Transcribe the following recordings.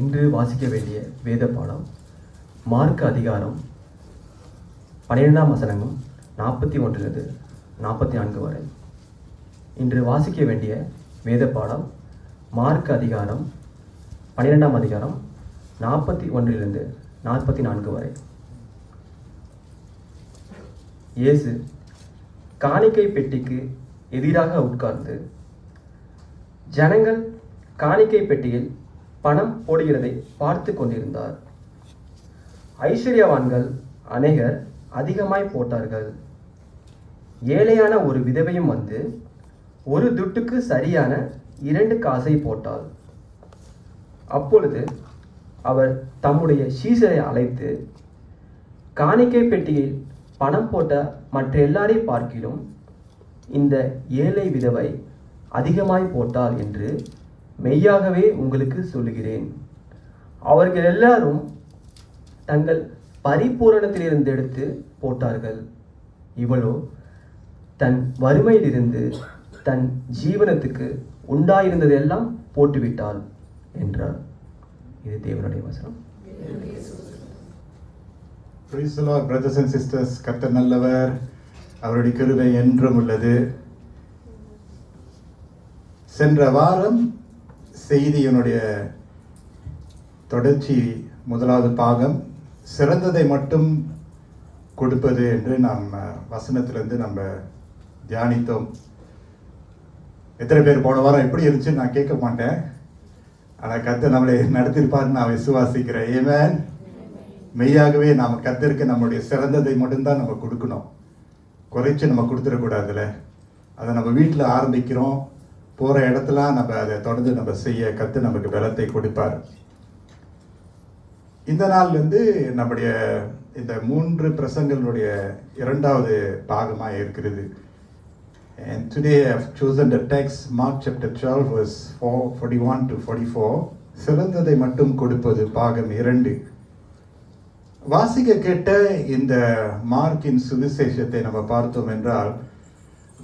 இன்று வாசிக்க வேண்டிய வேத பாடம் மார்க் அதிகாரம் 12ஆம் வசனமும் 41 44 வரை. இன்று வாசிக்க வேண்டிய வேத பாடம் மார்க் அதிகாரம் 12ஆம் அதிகாரம் 41 44 வரை. இயேசு காணிக்கை பெட்டிக்கு எதிராக உட்கார்ந்து ஜனங்கள் காணிக்கை பெட்டியில் பணம் போடுகிறதை பார்த்து கொண்டிருந்தார். ஐஸ்வர்யவான்கள் அநேகர் அதிகமாய் போட்டார்கள். ஏழையான ஒரு விதவையும் வந்து ஒரு துட்டுக்கு சரியான 2 காசை போட்டாள். அப்பொழுது அவர் தம்முடைய சீசரை அழைத்து, காணிக்கை பெட்டியில் பணம் போட்ட மற்ற எல்லாரை பார்க்கிலும் இந்த ஏழை விதவை அதிகமாய் போட்டாள் என்று மெய்யாகவே உங்களுக்கு சொல்லுகிறேன். அவர்கள் எல்லாரும் தங்கள் பரிபூரணத்திலிருந்து எடுத்து போட்டார்கள். இவளோ தன் வறுமையிலிருந்து தன் ஜீவனத்துக்கு உண்டாயிருந்ததெல்லாம் போட்டுவிட்டாள் என்றார். இது தேவனுடைய வசனம். Praise the Lord, brothers and sisters. கர்த்தர் நல்லவர், அவருடைய கிருபை என்றும் உள்ளது. சென்ற வாரம் செய்தியினுடைய தொடர்ச்சி முதலாவது பாகம் சிறந்ததை மட்டும் கொடுப்பது என்று நாம் வசனத்திலிருந்து நம்ம தியானித்தோம். எத்தனை பேர் போன வாரம் எப்படி இருந்துச்சு நான் கேட்க மாட்டேன், ஆனால் கர்த்தர் நம்மளை நடத்திருப்பாருன்னு நான் விசுவாசிக்கிறேன். ஏமேன். மெய்யாகவே நாம் கர்த்தருக்கு நம்மளுடைய சிறந்ததை மட்டும்தான் நம்ம கொடுக்கணும், குறைச்சி நம்ம கொடுத்துடக்கூடாதுல்ல. அதை நம்ம வீட்டில் ஆரம்பிக்கிறோம், போகிற இடத்துல நம்ம அதை தொடர்ந்து நம்ம செய்ய கர்த்தர் நமக்கு பலத்தை கொடுப்பார். இந்த நாள் நம்முடைய இந்த 3 பிரசங்களுடைய 2வது பாகமாக இருக்கிறது. And today I have chosen the text Mark chapter 12 verse 41 to 44. சிறந்ததை மட்டும் கொடுப்பது பாகம் 2. வாசிக்க கேட்ட இந்த மார்க்கின் சுவிசேஷத்தை நம்ம பார்த்தோம் என்றால்,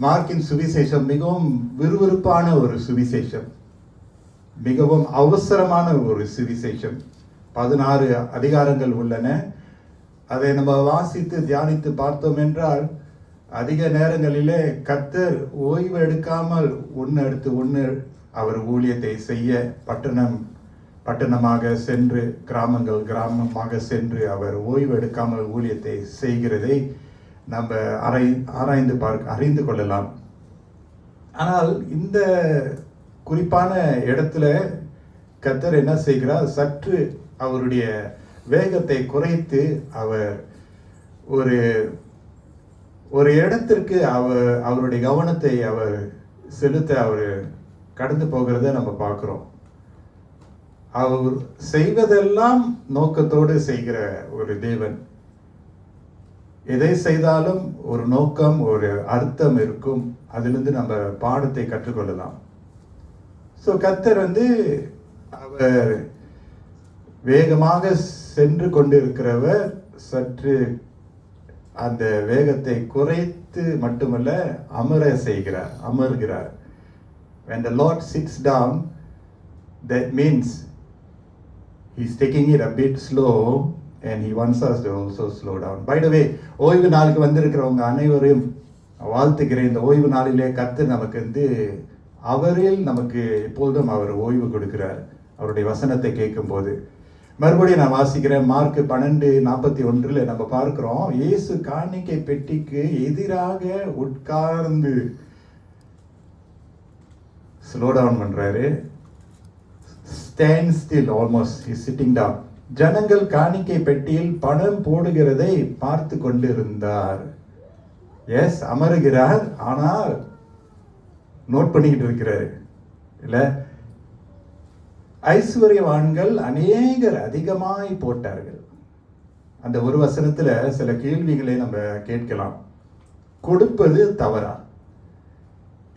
மார்க்கின் சுவிசேஷம் மிகவும் விறுவிறுப்பான ஒரு சுவிசேஷம், மிகவும் அவசரமான ஒரு சுவிசேஷம். 16 அதிகாரங்கள் உள்ளன. அதை நம்ம வாசித்து தியானித்து பார்த்தோம் என்றால், அதிக நேரங்களிலே கர்த்தர் ஓய்வு எடுக்காமல் ஒன்று அடுத்து ஒன்று அவர் ஊழியத்தை செய்ய பட்டணமாக சென்று கிராமமாக சென்று அவர் ஓய்வு எடுக்காமல் ஊழியத்தை செய்கிறதை நம்ம அறிந்து கொள்ளலாம். ஆனால் இந்த குறிப்பான இடத்துல கர்த்தர் என்ன செய்கிறார், சற்று அவருடைய வேகத்தை குறைத்து அவர் ஒரு இடத்திற்கு அவருடைய கவனத்தை அவர் செலுத்த அவர் கடந்து போகிறத நம்ம பார்க்கிறோம். அவர் செய்வதெல்லாம் நோக்கத்தோடு செய்கிற ஒரு தேவன். எதை செய்தாலும் ஒரு நோக்கம், ஒரு அர்த்தம் இருக்கும். அதிலிருந்து நம்ம பாடத்தை கற்றுக்கொள்ளலாம். ஸோ கர்த்தர் அவர் வேகமாக சென்று கொண்டிருக்கிறவர் சற்று அந்த வேகத்தை குறைத்து மட்டுமல்ல அமர்கிறார். When the Lord sits down, that means He's taking it a bit slow and He wants us to also slow down. By the way, ஓய்வு நாளுக்கு வந்திருக்கிறவங்க அனைவரையும் வாழ்த்துக்கிறேன். இந்த ஓய்வு நாளிலே கர்த்தர் நமக்கு அவரில் நமக்கு எப்பொழுதும் அவர் ஓய்வு கொடுக்கிறார், அவருடைய வசனத்தை கேட்கும் போது. மறுபடியும் நான் வாசிக்கிறேன். மார்க் 12:41 நம்ம பார்க்கிறோம், இயேசு காணிக்கை பெட்டிக்கு எதிராக உட்கார்ந்து ஸ்லோ டவுன் பண்றாரு. Stand still, almost he sitting down. ஜனங்கள் காணிக்கை பெட்டியில் பணம் போடுகிறதை பார்த்து கொண்டிருந்தார். எஸ், அமருகிறார், ஆனால் நோட் பண்ணிக்கிட்டு இருக்கிறாரு இல்ல. ஐஸ்வர்யவான்கள் அநேகர் அதிகமாய் போட்டார்கள். அந்த ஒரு வசனத்துல சில கேள்விகளை நம்ம கேட்கலாம். கொடுப்பது தவறா?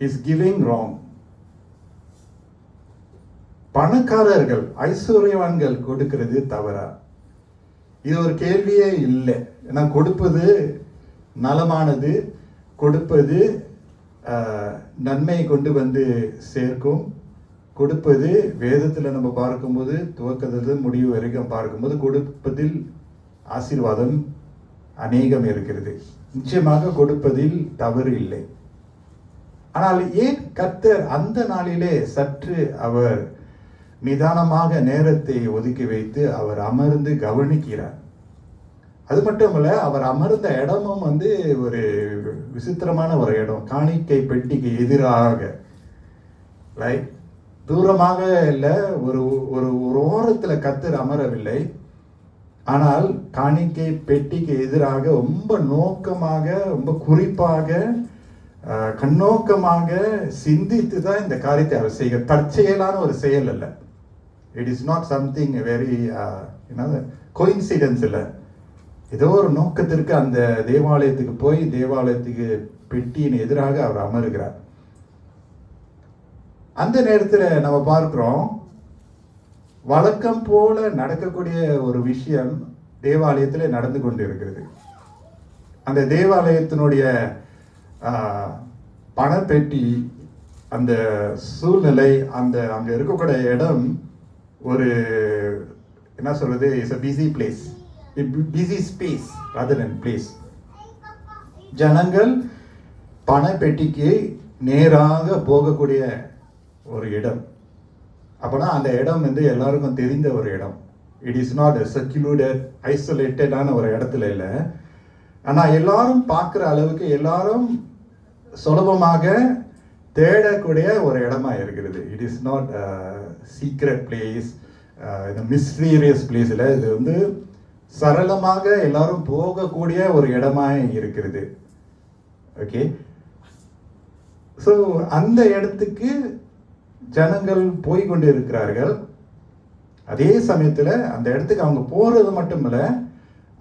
Is giving wrong? பணக்காரர்கள் ஐஸ்வர்யவான்கள் கொடுக்கிறது தவறா? இது ஒரு கேள்வியே இல்லை. ஏன்னா கொடுப்பது நலமானது, கொடுப்பது நன்மையை கொண்டு சேர்க்கும், கொடுப்பது வேதத்தில் நம்ம பார்க்கும்போது துவக்கத்தில் முடிவு வரைக்கும் பார்க்கும்போது கொடுப்பதில் ஆசீர்வாதம் அநேகம் இருக்கிறது. நிச்சயமாக கொடுப்பதில் தவறு இல்லை. ஆனால் ஏன் கர்த்தர் அந்த நாளிலே சற்று அவர் நிதானமாக நேரத்தை ஒதுக்கி வைத்து அவர் அமர்ந்து கவனிக்கிறார்? அது மட்டுமல்ல, அவர் அமர்ந்த இடமும் ஒரு விசித்திரமான ஒரு இடம். காணிக்கை பெட்டிக்கு எதிராக, லைக் தூரமாக இல்லை, ஒரு ஒரு ஓரத்தில் கர்த்தர் அமரவில்லை. ஆனால் காணிக்கை பெட்டிக்கு எதிராக ரொம்ப நோக்கமாக, ரொம்ப குறிப்பாக, கண்ணோக்கமாக சிந்தித்து தான் இந்த காரியத்தை அவர் செய்ய. தற்செயலான ஒரு செயல் அல்ல. It is not something very coincidence இல்லை. ஏதோ ஒரு நோக்கத்திற்கு அந்த தேவாலயத்துக்கு போய் தேவாலயத்துக்கு பெட்டியின் எதிராக அவர் அமருகிறார். அந்த நேரத்தில் நம்ம பார்க்கிறோம், வழக்கம் போல நடக்கக்கூடிய ஒரு விஷயம் தேவாலயத்தில் நடந்து கொண்டு இருக்கிறது. அந்த தேவாலயத்தினுடைய பணப்பெட்டி, அந்த சூழ்நிலை, அங்க இருக்கக்கூடிய இடம் ஒரு என்ன சொல்றது, it's a busy place, a busy space rather than place. ஜனங்கள் பணப்பெட்டிக்கு நேராக போகக்கூடிய ஒரு இடம். அப்போனா அந்த இடம் எல்லாருக்கும் தெரிந்த ஒரு இடம். இட் இஸ் நாட் செக்யூர்டட், ஐசோலேட்டடான ஒரு இடத்துல இல்லை. ஆனால் எல்லாரும் பார்க்குற அளவுக்கு, எல்லாரும் சுலபமாக தேடக்கூடிய ஒரு இடமா இருக்கிறது. It is not secret place, இந்த மிஸ்டீரியஸ் பிளேஸ் இல்லை. இது சரளமாக எல்லாரும் போகக்கூடிய ஒரு இடமா இருக்கிறது. ஓகே, ஸோ அந்த இடத்துக்கு ஜனங்கள் போய்கொண்டு இருக்கிறார்கள். அதே சமயத்தில் அந்த இடத்துக்கு அவங்க போகிறது மட்டும் இல்லை,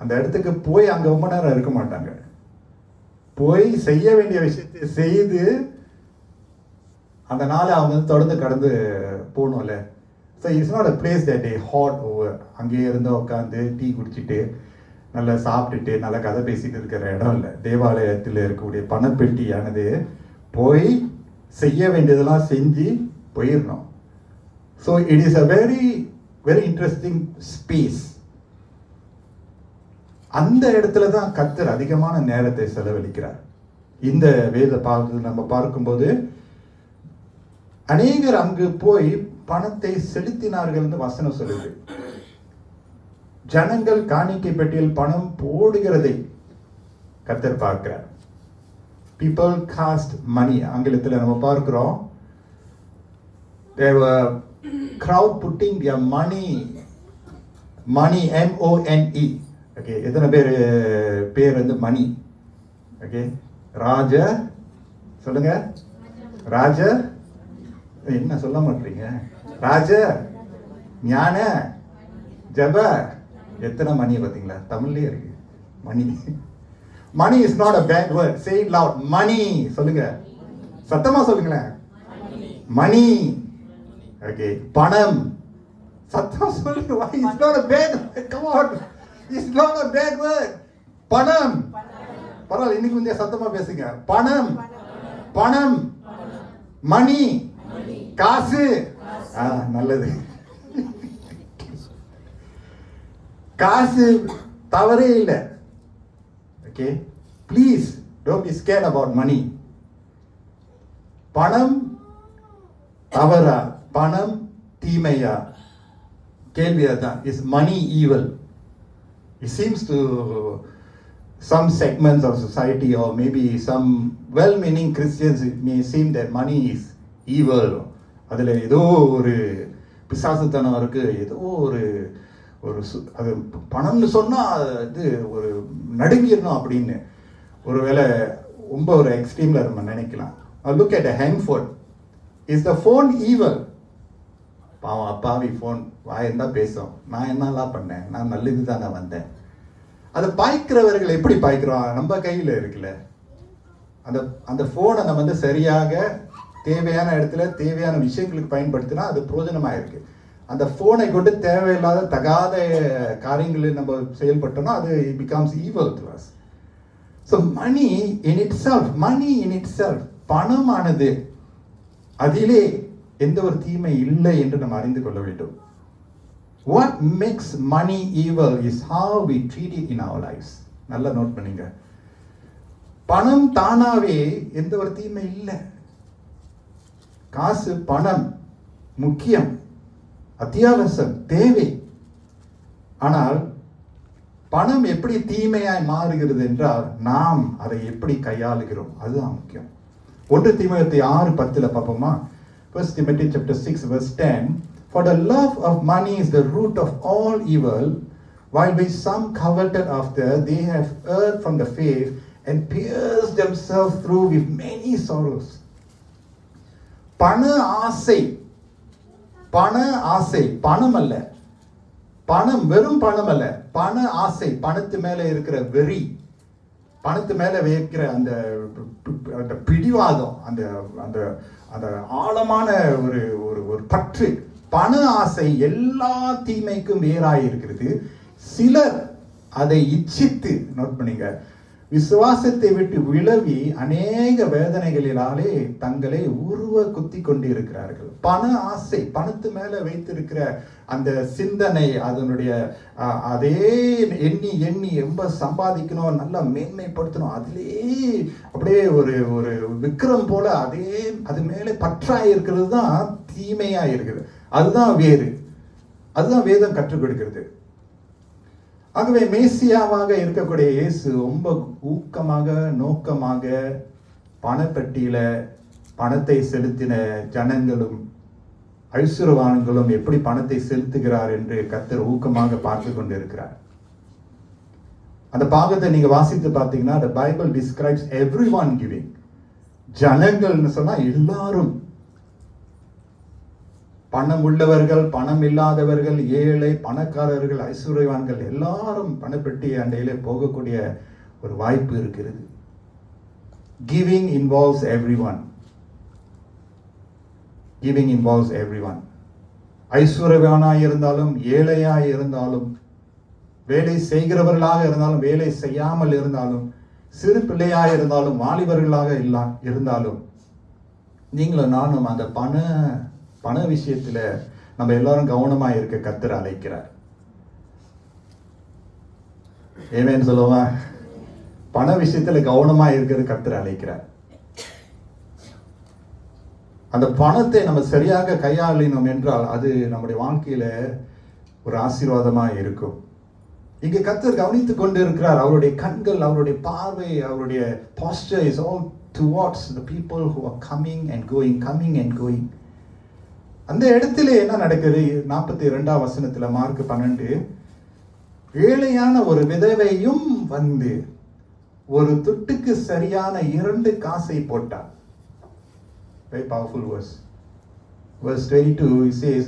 அந்த இடத்துக்கு போய் அங்கே ரொம்ப நேரம் இருக்க மாட்டாங்க. போய் செய்ய வேண்டிய விஷயத்தை செய்து அந்த நாளை அவங்க தொடர்ந்து கடந்து போகணும்ல. So it's not a place that they halt over. அங்கேயே இருந்து உட்காந்து டீ குடிச்சிட்டு நல்லா சாப்பிட்டுட்டு நல்லா கதை பேசிட்டு இருக்கிற இடம் இல்லை. தேவாலயத்தில் இருக்கக்கூடிய பணப்பெட்டியானது போய் செய்ய வேண்டியதெல்லாம் செஞ்சு போயிடணும். So it is a very very interesting space. அந்த இடத்துல தான் கர்த்தர் அதிகமான நேரத்தை செலவழிக்கிறார். இந்த வேத பாகத்தில் நம்ம பார்க்கும்போது அநேகர் அங்கு போய் பணத்தை செலுத்தினார்கள் என்று வசனம் சொல்லுது. ஜனங்கள் காணிக்கை பெட்டியில் பணம் போடுகிறதை கர்த்தர் பார்க்கிறார். people cast money. ஆங்கிலத்தில் நம்ம பார்க்கிறோம், they were crowd putting their money, MONE. Okay, எத்தனை பேர் மணி? ஓகே, ராஜ சொல்லுங்க, ராஜ என்ன சொல்ல மாட்டீங்க? ராஜ, ஞான, ஜப, எத்தனை மணி பார்த்தீங்களா? தமிழ்லயே இருக்கு மணி. Money is not a bad word. Say it loud. Money சொல்லுங்க, சத்தமா சொல்லுங்களேன். மணி. ஓகே, பணம். சத்தமா சொல்லுங்க. Why it's not a bad word? Come on. It's not a bad word. பணம். பரவாயில்ல, இன்னைக்கு கொஞ்சம் சத்தமா பேசுங்க. பணம், பணம், மணி, காசு. நல்லது. காசு தவறே இல்லை. Okay, please don't be scared about money. பணம் தவறா, பணம் தீமையா? கேள்வி அதுதான். Is money evil? It seems to some segments of society, or maybe some well-meaning Christians, it may seem that money is evil. அதில் ஏதோ ஒரு பிசாசுத்தனம் இருக்கு, ஏதோ ஒரு அது பணம்னு சொன்னால் அது ஒரு நடுங்கிடணும் அப்படின்னு ஒருவேளை ரொம்ப ஒரு எக்ஸ்ட்ரீமில் நம்ம நினைக்கலாம். Look at Hangford. Is the phone evil? பாவம் அப்பாவி ஃபோன் வாயிருந்தால் பேசும். நான் என்னெல்லாம் பண்ணேன், நான் நல்லது தானே வந்தேன். அதை பாய்க்கிறவர்கள் எப்படி பாய்க்கிறோம்? நம்ம கையில் இருக்குல்ல. அந்த ஃபோனை நம்ம சரியாக தேவையான இடத்துல தேவையான விஷயங்களுக்கு பயன்படுத்தினா அது பிரயோஜனமாக இருக்கு. அந்த ஃபோனை கொண்டு தேவையில்லாத தகாத காரியங்களில் நம்ம செயல்பட்டோம்னா அது becomes evil to us. So money in itself, பணமானது அதிலே எந்த ஒரு தீமை இல்லை என்று நாம் அறிந்து கொள்ள வேண்டும். What makes money evil is how we treat it in our lives. நல்லா நோட் பண்ணுங்க. பணம் தானாவே எந்த ஒரு தீமை இல்லை. காசு பணம் முக்கியம், அத்தியாவசியம், தேவை. ஆனால் பணம் எப்படி தீமையாய் மாறுகிறது என்றால் நாம் அதை எப்படி கையாளுகிறோம், அதுதான் முக்கியம். 1 தீமோத்தேயு 6:10 பார்ப்போமா? 1 Timothy chapter 6 verse 10, for the love of money is the root of all evil, while by some coveted after, they have erred from the faith and pierced themselves through with many sorrows. பண ஆசை, பண ஆசை, பணம் அல்ல, பணம் வெறும் பணம் அல்ல, பண ஆசை, பணத்து மேல இருக்கிற வெறி, பணத்து மேல வைக்கிற அந்த பிடிவாதம், அந்த அந்த அந்த ஆழமான ஒரு ஒரு பற்று, பண ஆசை எல்லா தீமைக்கும் வேறாய் இருக்கிறது. சிலர் அதை இச்சித்து, நோட் பண்ணீங்க, விசுவாசத்தை விட்டு விலவி அநேக வேதனைகளினாலே தங்களை உருவ குத்தி கொண்டு இருக்கிறார்கள். பண ஆசை, பணத்து மேல வைத்திருக்கிற அந்த சிந்தனை, அதனுடைய அதே எண்ணி எண்ணி ரொம்ப சம்பாதிக்கணும், நல்லா மேன்மைப்படுத்தணும், அதிலே அப்படியே ஒரு ஒரு விக்ரம் போல அதே அது மேலே பற்றாய் இருக்கிறது தான் தீமையா இருக்குது. அதுதான் வேறு, அதுதான் வேதம் கற்றுக் கொடுக்கிறது. ஆகவே மேசியாவாக இருக்கக்கூடிய இயேசு ரொம்ப ஊக்கமாக நோக்கமாக பணப்பட்டியில பணத்தை செலுத்தின ஜனங்களும் ஐஸ்வர்யவான்களும் எப்படி பணத்தை செலுத்துகிறார் என்று கர்த்தர் ஊக்கமாக பார்த்து கொண்டு இருக்கிறார். அந்த பாகத்தை நீங்க வாசித்து பார்த்தீங்கன்னா, the Bible describes everyone giving. ஜனங்கள்னு சொன்னா எல்லாரும், பணம் உள்ளவர்கள், பணம் இல்லாதவர்கள், ஏழை, பணக்காரர்கள், ஐஸ்வர்யவான்கள், எல்லாரும் பணப்பெட்டி அண்டையிலே போகக்கூடிய ஒரு வாய்ப்பு இருக்கிறது. Giving involves everyone. Giving involves everyone. ஐஸ்வர்யவானாய் இருந்தாலும், ஏழையாய் இருந்தாலும், வேலை செய்கிறவர்களாக இருந்தாலும், வேலை செய்யாமல் இருந்தாலும், சிறு பிள்ளையாய் இருந்தாலும், வாலிபர்களாக இருந்தாலும், நீங்களும் நானும் அந்த பண விஷயத்துல நம்ம எல்லாரும் கவனமா இருக்க கர்த்தர் அழைக்கிறார். ஏமேன்னு சொல்லுவா? பண விஷயத்துல கவனமா இருக்கிறது கர்த்தர் அழைக்கிறார். அந்த பணத்தை நம்ம சரியாக கையாளினோம் என்றால் அது நம்முடைய வாழ்க்கையில ஒரு ஆசீர்வாதமா இருக்கும். இங்க கர்த்தர் கவனித்துக் கொண்டு இருக்கிறார். அவருடைய கண்கள், அவருடைய பார்வை, அவருடைய posture is all towards the people who are coming and going. அந்த இடத்துல என்ன நடக்குது? 42 வசனத்துல, மார்க் 12, ஏழையான ஒரு விதவையும் வந்து ஒரு துட்டுக்கு சரியான 2 காசை போட்டார். Very powerful verse. Verse 22, it says,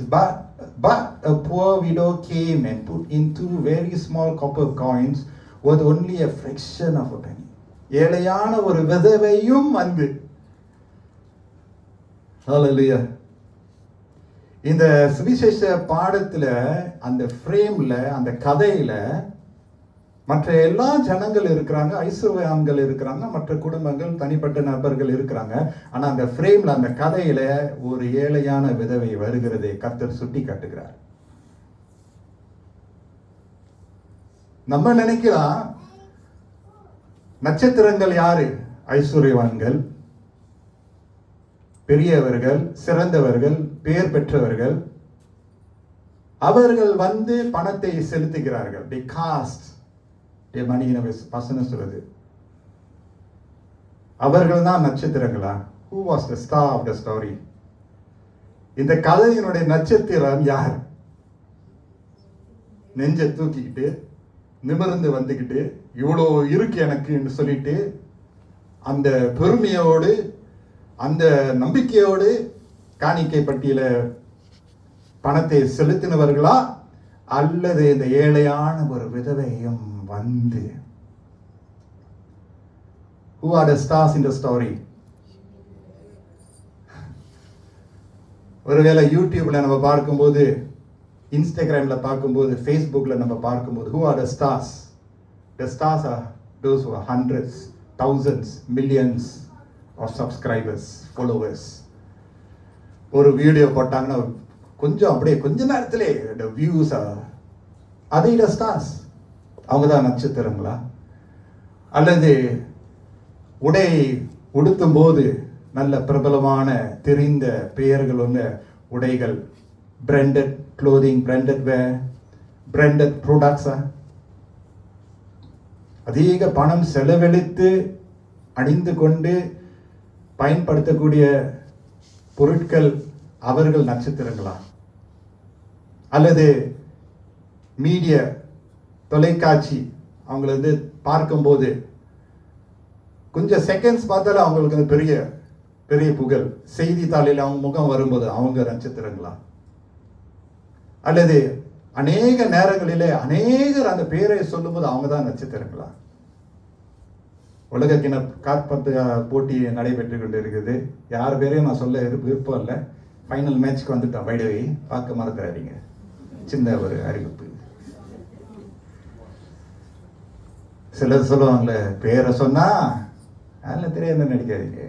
but a poor widow came and put in 2 very small copper coins worth only a fraction of a penny. ஏழையான ஒரு விதவையும் வந்து, Hallelujah. இந்த சுவிசேஷ பாடத்துல, அந்த ஃப்ரேம்ல, அந்த கதையில மற்ற எல்லா ஜனங்கள் இருக்கிறாங்க, ஐஸ்வர்யவான்கள் இருக்கிறாங்க, மற்ற குடும்பங்கள், தனிப்பட்ட நபர்கள் இருக்கிறாங்க. ஆனா அந்த ஃப்ரேம்ல, அந்த கதையில ஒரு ஏழையான விதவை வருகிறதை கர்த்தர் சுட்டி காட்டுகிறார். நம்ம நினைக்கலாம் நட்சத்திரங்கள் யாரு? ஐஸ்வர்யவான்கள், பெரியவர்கள், சிறந்தவர்கள், பெயர் பெற்றவர்கள். அவர்கள் வந்து பணத்தை செலுத்துகிறார்கள். They cast their money in a வசனம் சொல்லுது. அவர்கள் தான் நட்சத்திரங்களா? Who was the star of the story? இந்த கதையினுடைய நட்சத்திரம் யார்? நெஞ்ச தூக்கிக்கிட்டு, நிமிர்ந்து வந்துக்கிட்டு, இவ்வளோ இருக்கு எனக்கு என்று சொல்லிட்டு, அந்த பெருமையோடு, அந்த நம்பிக்கையோடு காணிக்கை பட்டியல பணத்தை செலுத்தினவர்களா, அல்லது இந்த ஏழையான ஒரு விதவையும் வந்து? Who are the stars in the story? ஒருவேளை யூடியூப்ல நம்ம பார்க்கும்போது, இன்ஸ்டாகிராம்ல பார்க்கும்போது, ஃபேஸ்புக்ல நம்ம பார்க்கும்போது, who are the stars? The stars are those who are hundreds, thousands, millions of subscribers, followers. ஒரு வீடியோ போட்டாங்கன்னா கொஞ்சம் அப்படியே கொஞ்ச நேரத்திலே வியூஸ் அதை ஸ்டார்ஸ் அவங்க தான் நட்சத்திரங்களா? அல்லது உடை உடுத்தும் போது நல்ல பிரபலமான தெரிந்த பெயர்கள் உள்ள உடைகள், பிராண்டட் க்ளோதிங், பிராண்டட் வேர், பிராண்டட் ப்ராடக்ட்ஸா? அதிக பணம் செலவழித்து அணிந்து கொண்டு பயன்படுத்தக்கூடிய பொருட்கள் அவர்கள் நட்சத்திரங்களா? அல்லது மீடியா, தொலைக்காட்சி அவங்கள பார்க்கும்போது கொஞ்சம் செகண்ட்ஸ் பார்த்தாலும் அவங்களுக்கு பெரிய பெரிய புகழ், செய்தித்தாளில் அவங்க முகம் வரும்போது அவங்க நட்சத்திரங்களா? அல்லது அநேக நேரங்களிலே அநேகர் அந்த பேரை சொல்லும்போது அவங்க தான் நட்சத்திரங்களா? உலக காற்பந்து போட்டி நடைபெற்று கொண்டு இருக்குது. யார் பேரையும் நான் சொல்ல விருப்பம் இல்லை. ஃபைனல் மேட்ச்க்கு வந்துட்டோம். வைடவே பார்க்க மறந்துடாதீங்க. சின்ன ஒரு அறிவிப்பு. சிலர் சொல்லுவாங்களே, பேரை சொன்னா அதில் தெரியாம நடிக்காதீங்க.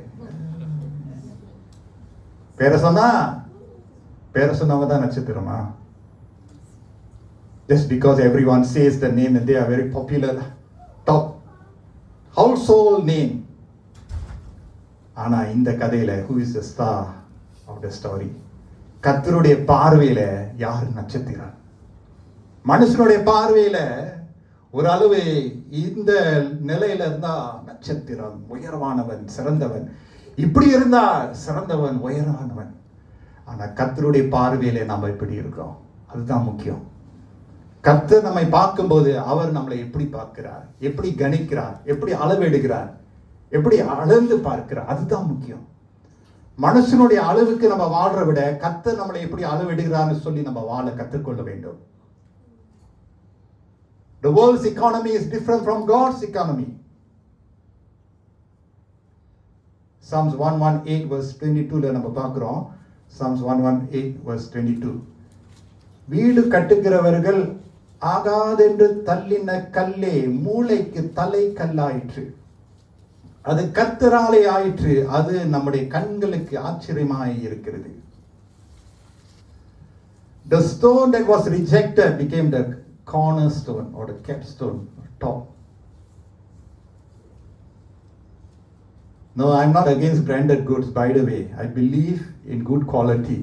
பேரை சொன்னவங்க தான் நட்சத்திரமா? Just because everyone says the name and they are very popular, top household name. ஆனா இந்த கதையில who is the star of the story? கர்த்தருடைய பார்வையில யார் நட்சத்திரம்? மனுஷனுடைய பார்வையில ஒரு அளவு இந்த நிலையில இருந்தா நட்சத்திரம், உயர்வானவன், சிறந்தவன், இப்படி இருந்தா சிறந்தவன், உயர்வானவன். ஆனா கர்த்தருடைய பார்வையில நம்ம எப்படி இருக்கோம், அதுதான் முக்கியம். கர்த்தர் நம்மை பார்க்கும்போது அவர் நம்மளை எப்படி பார்க்கிறார், எப்படி கணிக்கிறார், எப்படி அளவெடுக்கிறார், எப்படி அளந்து பார்க்கிறார், அதுதான் முக்கியம். மனுஷனுடைய அளவுக்கு நம்ம வாழ்ற விட கர்த்தர் நம்மளை எப்படி அளவெடுக்கிறார்னு சொல்லி நம்ம வாழ கற்றுக்கொள்ள வேண்டும். The world's economy is different from God's economy. Psalms 118 verse 22 நம்ம பார்க்கிறோம். Psalms 118 verse 22. வீடு கட்டுகிறவர்கள் ஆகாதென்று தள்ளின கல்லே மூளைக்கு தலை கல்லாயிற்று, அது கர்த்தராலே ஆயிற்று, அது நம்முடைய கண்களுக்கு ஆச்சரியமாய் இருக்கிறது. The stone that was rejected became the cornerstone or the capstone top. No, I'm not against branded goods, by the way. I believe in good quality.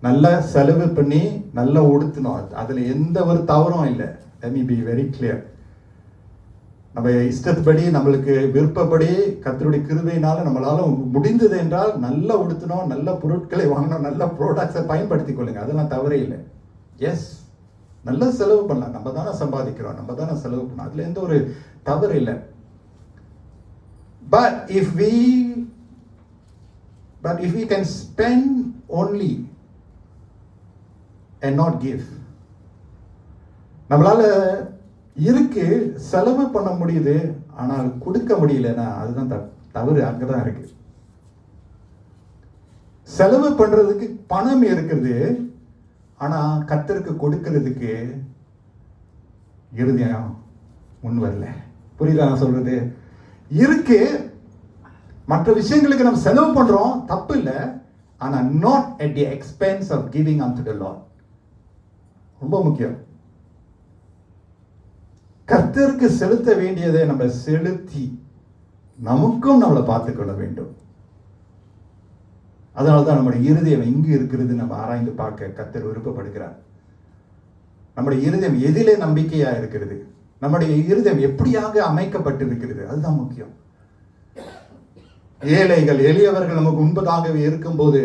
நல்ல செலவு பண்ணி நல்லா உடுத்தணும், அதுல எந்த ஒரு தவறும் இல்லை. Let me be very clear. நம்ம இஷ்டப்படி, நம்மளுக்கு விருப்பப்படி, கர்த்தருடைய கிருபையினால நம்மளால முடிந்தது என்றால் நல்லா உடுத்தணும், நல்ல பொருட்களை வாங்கணும், நல்ல ப்ராடக்ட்ஸை பயன்படுத்திக் கொள்ளுங்க, அதெல்லாம் தவறே இல்லை. எஸ், நல்ல செலவு பண்ணலாம், நம்ம தானே சம்பாதிக்கிறோம், நம்ம தானே செலவு பண்ணோம், அதுல எந்த ஒரு தவறு இல்லை. But if we can spend only and not give, நம்மளால இருக்கு செலவு பண்ண முடியுது ஆனால் கொடுக்க முடியலன்னா அதுதான் தவறு. அங்கதான் இருக்கு. செலவு பண்றதுக்கு பணம் இருக்கிறது, ஆனா கர்த்தருக்கு கொடுக்கிறதுக்கு இருதயம் முன் வரல. புரியுதா நான் சொல்றது? இருக்கு, மற்ற விஷயங்களுக்கு நம்ம செலவு பண்றோம், தப்பு இல்லை, ஆனா not at the expense of giving unto the Lord. ரொம்ப முக்கியம். கர்த்தருக்கு செலுத்த வேண்டியதை நம்ம செலுத்தி நமக்கும் நம்மளை பார்த்துக் கொள்ள வேண்டும். அதனால்தான் நம்முடைய இருதயம் எங்கு இருக்கிறது நம்ம ஆராய்ந்து பார்க்க கர்த்தர் விருப்பப்படுகிறார். நம்முடைய இருதயம் எதிலே நம்பிக்கையா இருக்கிறது, நம்முடைய இருதயம் எப்படியாக அமைக்கப்பட்டிருக்கிறது, அதுதான் முக்கியம். ஏழைகள், எளியவர்கள் நமக்கு முன்பதாகவே இருக்கும்போது,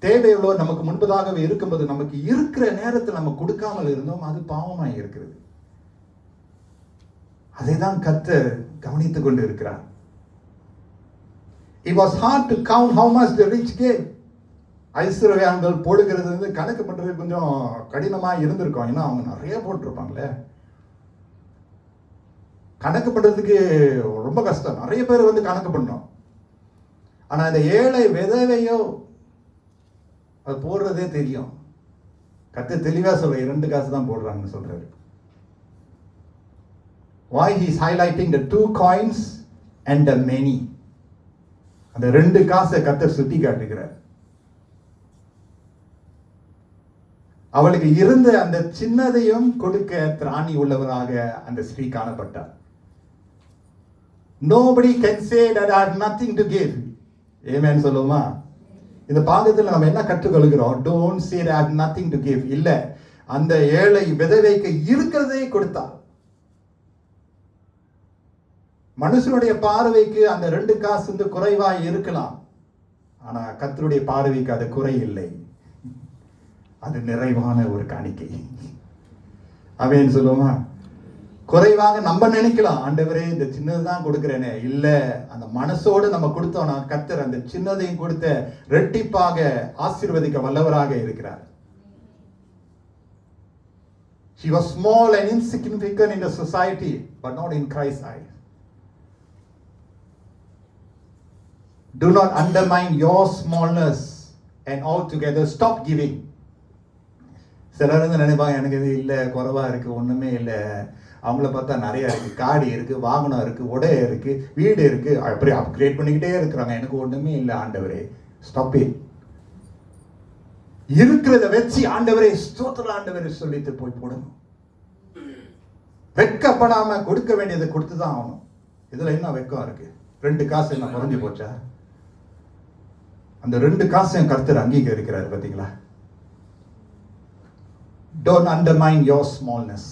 தேவையுள்ளவர் நமக்கு முன்பதாகவே இருக்கும்போது, நமக்கு இருக்கிற நேரத்தில் நம்ம கொடுக்காமல் இருந்தோம், அது பாவமாய் இருக்கிறது. அதை தான் கர்த்தர் கவனித்துக் கொண்டு இருக்கிறார். It was hard to count how much the rich gave. ஐஸ்வர்யவான்கள் போடுகிறது கணக்கு பண்றது கொஞ்சம் கடினமா இருந்திருக்கும். ஏன்னா அவங்க நிறைய போட்டிருப்பாங்களே, கணக்கு பண்றதுக்கு ரொம்ப கஷ்டம். நிறைய பேர் கணக்கு பண்ணோம். ஆனா இந்த ஏழை விதவையோ அது போடுறதே தெரியும். கர்த்தர் தெளிவா சொல்ற, 2 காசு தான் போடுறாங்கன்னு சொல்றாரு. Why he is highlighting the 2 coins and the many. அந்த 2 காசை கர்த்தர் சுட்டி காட்டுகிறார். அவளுக்கு இருந்த அந்த சின்னதையும் கொடுக்க திராணி உள்ளவராக அந்த ஸ்திரீ காணப்பட்டார். Nobody can say that I have nothing to give. Amen சொல்லுமா? இந்த பாகத்தில் நம்ம என்ன கற்றுக்கொள்கிறோம்? Don't say that I have nothing to give. இல்ல, அந்த ஏழை விதவைக்கு இருக்கிறதே கொடுத்தார். மனுஷனுடைய பார்வைக்கு அந்த 2 காசு வந்து குறைவாய் இருக்கலாம். ஆனா கர்த்தருடைய பார்வைக்கு அது குறை இல்லை. அது நிறைவான ஒரு காணிக்கை. ஆமென் சொல்லுமா? குறைவாக நம்ம நினைக்கலாம், ஆண்டவரே இந்த சின்னதுதான் கொடுக்கிறேனே. இல்ல, அந்த மனசோடு நம்ம கொடுத்தோம்னா கர்த்தர் அந்த சின்னதையும் கொடுத்த ரெட்டிப்பாக ஆசீர்வதிக்க வல்லவராக இருக்கிறார். She was small and insignificant in the society, but not in Christ's eyes. Do not undermine your smallness and altogether stop giving. சிலர் வந்து நினைப்பாங்க, எனக்கு இது இல்லை, குறைவா இருக்கு, ஒண்ணுமே இல்லை. அவங்கள பார்த்தா நிறைய இருக்கு, காடி இருக்கு, வாகனம் இருக்கு, உடை இருக்கு, வீடு இருக்கு, அப்படியே அப்கிரேட் பண்ணிக்கிட்டே இருக்கிறாங்க. எனக்கு ஒண்ணுமே இல்லை ஆண்டவரே. Stop it. இருக்கிறத வச்சு ஆண்டவரே ஸ்தோத்திரம் ஆண்டவரே சொல்லிட்டு போய் போடணும். வெட்கப்படாம கொடுக்க வேண்டியதை கொடுத்துதான் ஆகணும். இதுல என்ன வெட்கம் இருக்கு? 2 காசு என்ன குறைஞ்சு போச்சா? அந்த 2 காசையும் கர்த்தர் அங்கீகரிக்கிறார். பாத்தீங்களா? Don't undermine your smallness.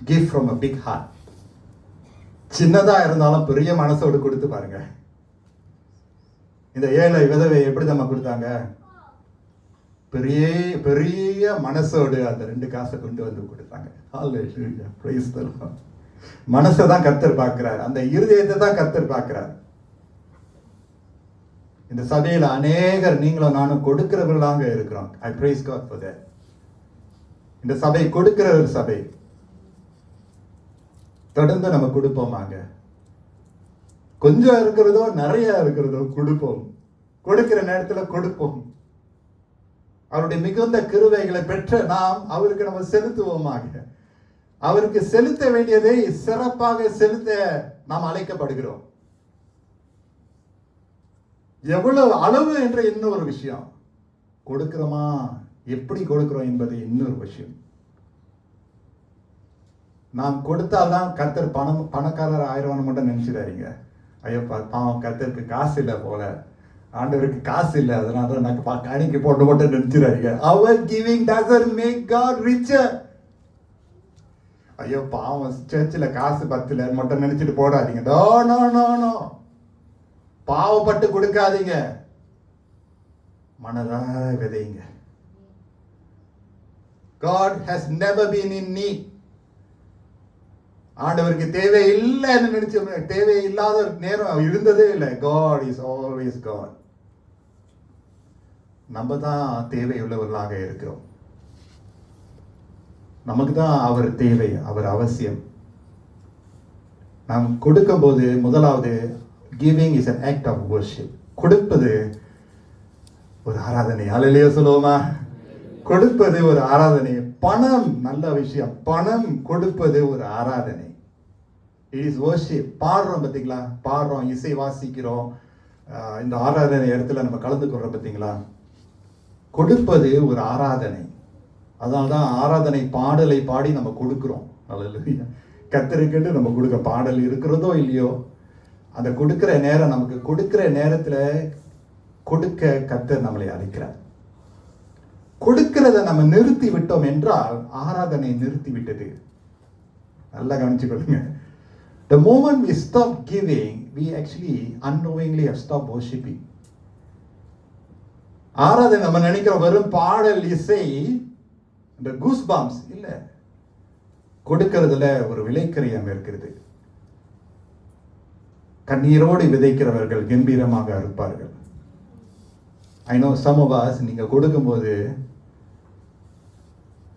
Give from a big heart. சின்னதா இருந்தாலும் பெரிய மனசோடு கொடுத்து பாருங்க. இந்த ஏழை விதவை எப்படி நம்ம கொடுத்தாங்க? பெரிய பெரிய மனசோடு அந்த 2 காசை கொண்டு வந்து கொடுத்தாங்க. ஹalleluya, praise the Lord. மனசை தான் கர்த்தர் பார்க்கிறார், அந்த இருதயத்தை தான் கர்த்தர் பார்க்கிறார். இந்த சபையில அநேகர் நீங்களும் நானும் கொடுக்கிறவர்களாக இருக்கிறோம். I praise God for that. இந்த சபை கொடுக்கிற ஒரு சபை. தொடர்ந்து நம்ம கொடுப்போமாங்க. கொஞ்சம் இருக்கிறதோ நிறைய இருக்கிறதோ கொடுப்போம். கொடுக்கிற நேரத்தில் கொடுப்போம். அவருடைய மிகுந்த கிருபைகளை பெற்ற நாம் அவருக்கு நம்ம செலுத்துவோமாக. அவருக்கு செலுத்த வேண்டியதை சிறப்பாக செலுத்த நாம் அழைக்கப்படுகிறோம். எவ்வளவு அளவு என்ற இன்னொரு விஷயம், கொடுக்கிறோமா, எப்படி கொடுக்கிறோம் என்பது இன்னொரு விஷயம். நாம் கொடுத்தால்தான் கர்த்தர் பணக்காரர் ஆயிரம் மட்டும் நினைச்சிடாதீங்க. ஐயோ பாவம் கர்த்தருக்கு காசு இல்லை போல, ஆண்டவருக்கு காசு இல்லை, அதனால நான் காணிக்கை போட்டு மட்டும் நினைச்சிடாதீங்க. Our giving doesn't make God richer. ஐயோ பாவம் சர்ச்சில் காசு பத்தல மட்டும் நினைச்சிட்டு போடாதீங்க. நோ நோ நோ நோ, பாவப்பட்டு கொடுக்காதீங்க, மனதார விதைங்க. God has never been in need. ஆண்டவருக்கு தேவை இல்லைன்னு நினைச்சு, தேவை இல்லாத நேரம் இருந்ததே இல்லை. God is always God. நம்ம தான் தேவை உள்ளவர்களாக இருக்கிறோம். நமக்கு தான் அவர் தேவை, அவர் அவசியம். நாம் கொடுக்கும் போது முதலாவது giving is an act of worship. கொடுப்பது ஒரு ஆராதனை. அல்லேலூயா சொல்லுவோமா? கொடுப்பது ஒரு ஆராதனை. பணம் நல்ல விஷயம், பணம் கொடுப்பது ஒரு ஆராதனை. It is worship. பாடுறோம் பார்த்தீங்களா, பாடுறோம், இசை வாசிக்கிறோம், இந்த ஆராதனை இடத்துல நம்ம கலந்து கொள்றோம் பார்த்தீங்களா. கொடுப்பது ஒரு ஆராதனை. அதனால தான் ஆராதனை பாடலை பாடி நம்ம கொடுக்கிறோம். அல்லேலூயா. கர்த்தருக்குன்னு நம்ம கொடுக்க பாடல் இருக்கிறதோ இல்லையோ, அந்த கொடுக்கிற நேரம், நமக்கு கொடுக்கிற நேரத்தில் கொடுக்க கர்த்தர் நம்மளை அழைக்கிறார். கொடுக்கிறத நம்ம நிறுத்தி விட்டோம் என்றால் ஆராதனை நிறுத்தி விட்டது. நல்லா கவனிச்சு கொள்ளுங்க. The moment we stop giving, we actually unknowingly have stopped worshiping. ஆராதனை நம்ம நினைக்கிறோம் வெறும் பாடல், இசை, இந்த கூஸ் பாம்ஸ் இல்ல. கொடுக்கிறதுல ஒரு விலைக்கரியம் இருக்கிறது. கண்ணீரோடு விதைக்கிறவர்கள் கம்பீரமாக இருப்பார்கள். I know some of us, நீங்க கொடுக்கும்போது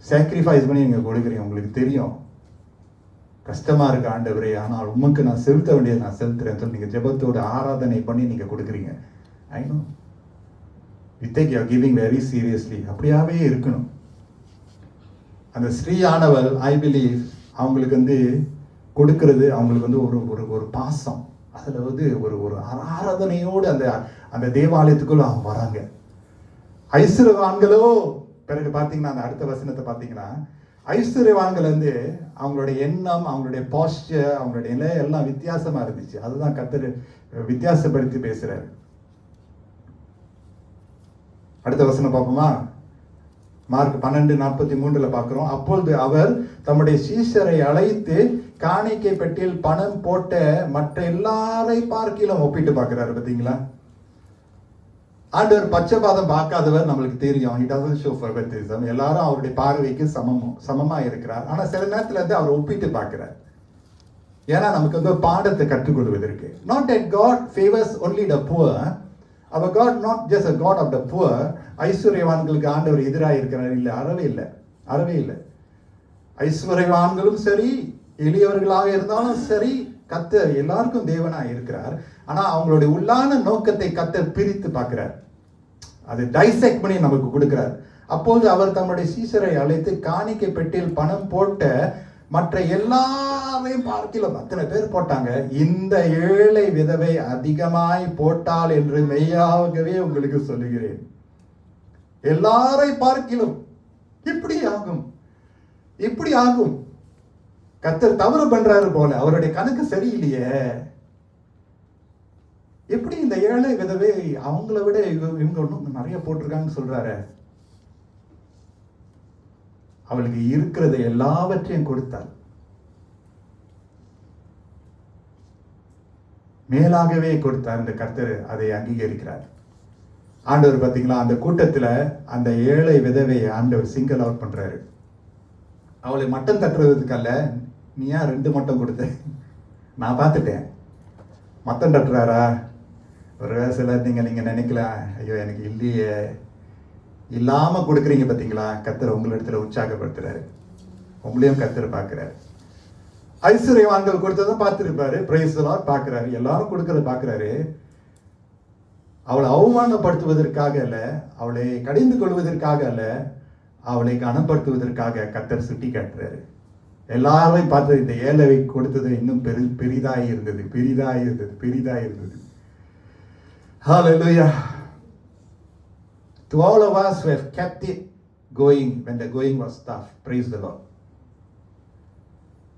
சாக்ரிஃபைஸ் பண்ணி நீங்க கொடுக்குறீங்க. உங்களுக்கு தெரியும் கஷ்டமா இருக்கு ஆண்டவரே, ஆனால் உமக்கு நான் செலுத்த வேண்டியது நான் செலுத்துறேன் சொல்லி நீங்க ஜெபத்தோடு ஆராதனை பண்ணி நீங்க கொடுக்குறீங்க. I know you think you are giving very seriously. அப்படியாவே இருக்கணும். அந்த ஸ்ரீயானவள், ஐ பிலீவ், அவங்களுக்கு வந்து கொடுக்கிறது அவங்களுக்கு வந்து ஒரு பாசம். அதில் வந்து ஒரு ஆராதனையோடு அந்த தேவாலயத்துக்குள்ள அவங்க வராங்க. ஐஸ்வர்யவான்களோ, பிறகு பார்த்தீங்கன்னா அந்த அடுத்த வசனத்தை பார்த்தீங்கன்னா, ஐஸ்வர்யவான்கள் வந்து அவங்களுடைய எண்ணம், அவங்களுடைய பாஸ்டர், அவங்களுடைய நிலை எல்லாம் வித்தியாசமா இருந்துச்சு. அதுதான் கர்த்தர் வித்தியாசப்படுத்தி பேசுறாரு. அடுத்த வசனம் பார்ப்போமா? மார்க் 12:43 பார்க்கிறோம். அப்பொழுது அவர் தம்முடைய சீஷரை அழைத்து காணிக்கை பெட்டியில் பணம் போட்ட மற்ற எல்லாரை பார்க்கிலும் ஒப்பிட்டு பார்க்கிறாரு. பார்த்தீங்களா? ஆண்டவர் பட்சபாதம் பார்க்காதவர், நம்மளுக்கு தெரியும். He doesn't show favoritism. எல்லாரும் அவருடைய பார்வைக்கு சமமா இருக்கிறார். ஆனா சில நேரத்துல வந்து அவர் ஒப்பிட்டு பார்க்கிறார். ஏன்னா நமக்கு வந்து பாடத்தை கற்றுக்கொள்வதற்கு. Not that God favors only the poor. Our God not just a God of the poor. ஐஸ்வர்யவான்களுக்கு ஆண்டவர் எதிராக இருக்கிறார் இல்லை, அறவே இல்லை. ஐஸ்வர்யவான்களும் சரி, எளியவர்களாக இருந்தாலும் சரி, கர்த்தர் எல்லாருக்கும் தேவனாக இருக்கிறார். ஆனா அவங்களுடைய உள்ளான நோக்கத்தை கர்த்தர் பிரித்து பார்க்கிறார். அது டைசெக்ட் பண்ணி நமக்கு கொடுக்கிறார். அப்போது அவர் தம்முடைய சீஷரை அழைத்து காணிக்கை பெட்டியில் பணம் போட்ட மற்ற எல்லாரையும் பார்க்கிலும், அத்தனை பேர் போட்டாங்க, இந்த ஏழை விதவை அதிகமாய் போட்டாள் என்று மெய்யாகவே உங்களுக்கு சொல்லுகிறேன். எல்லாரை பார்க்கிலும் இப்படி ஆகும். கர்த்தர் தவறு பண்றாரு போல, அவருடைய கணக்கு சரியில்லையே. எப்படி இந்த ஏழை விதவை அவங்கள விட இவங்க ஒன்றும் நிறைய போட்டிருக்காங்கன்னு சொல்றாரு. அவளுக்கு இருக்கிறது எல்லாவற்றையும் கொடுத்தாள். மேலாகவே கொடுத்தார். இந்த கர்த்தர் அதை அங்கீகரிக்கிறார். ஆண்டவர் பார்த்தீங்களா, அந்த கூட்டத்தில் அந்த ஏழை விதவையை ஆண்டவர் சிங்கிள் அவுட் பண்றாரு. அவளை மட்டம் தட்டுறதுக்கல்ல, நீ ஏன் 2 மட்டம் கொடுத்த, நான் பார்த்துட்டேன். மட்டம் தட்டுறாரா? ஒரு சில நீங்க நினைக்கலாம், ஐயோ எனக்கு இல்லையே, இல்லாம கொடுக்குறீங்க. பார்த்தீங்களா, கர்த்தர் உங்களிடத்துல உற்சாகப்படுத்துறாரு. உங்களையும் கர்த்தர் பார்க்கிறாரு. ஐஸ்வர்யவான்கள் கொடுத்ததும் பார்த்துருப்பாரு, பிரைஸ் எல்லாம் பார்க்கிறாரு, எல்லாரும் கொடுக்கறத பார்க்கிறாரு. அவளை அவமானப்படுத்துவதற்காக அல்ல, அவளை கடிந்து கொள்வதற்காக அல்ல, அவளை கனப்படுத்துவதற்காக கர்த்தர் சுட்டி காட்டுறாரு. எல்லாரையும் பார்த்து இந்த ஏழை கொடுத்தது இன்னும் பெரிதாய் இருந்தது. Hallelujah. To all of us who have kept it going when the going was tough, praise the Lord.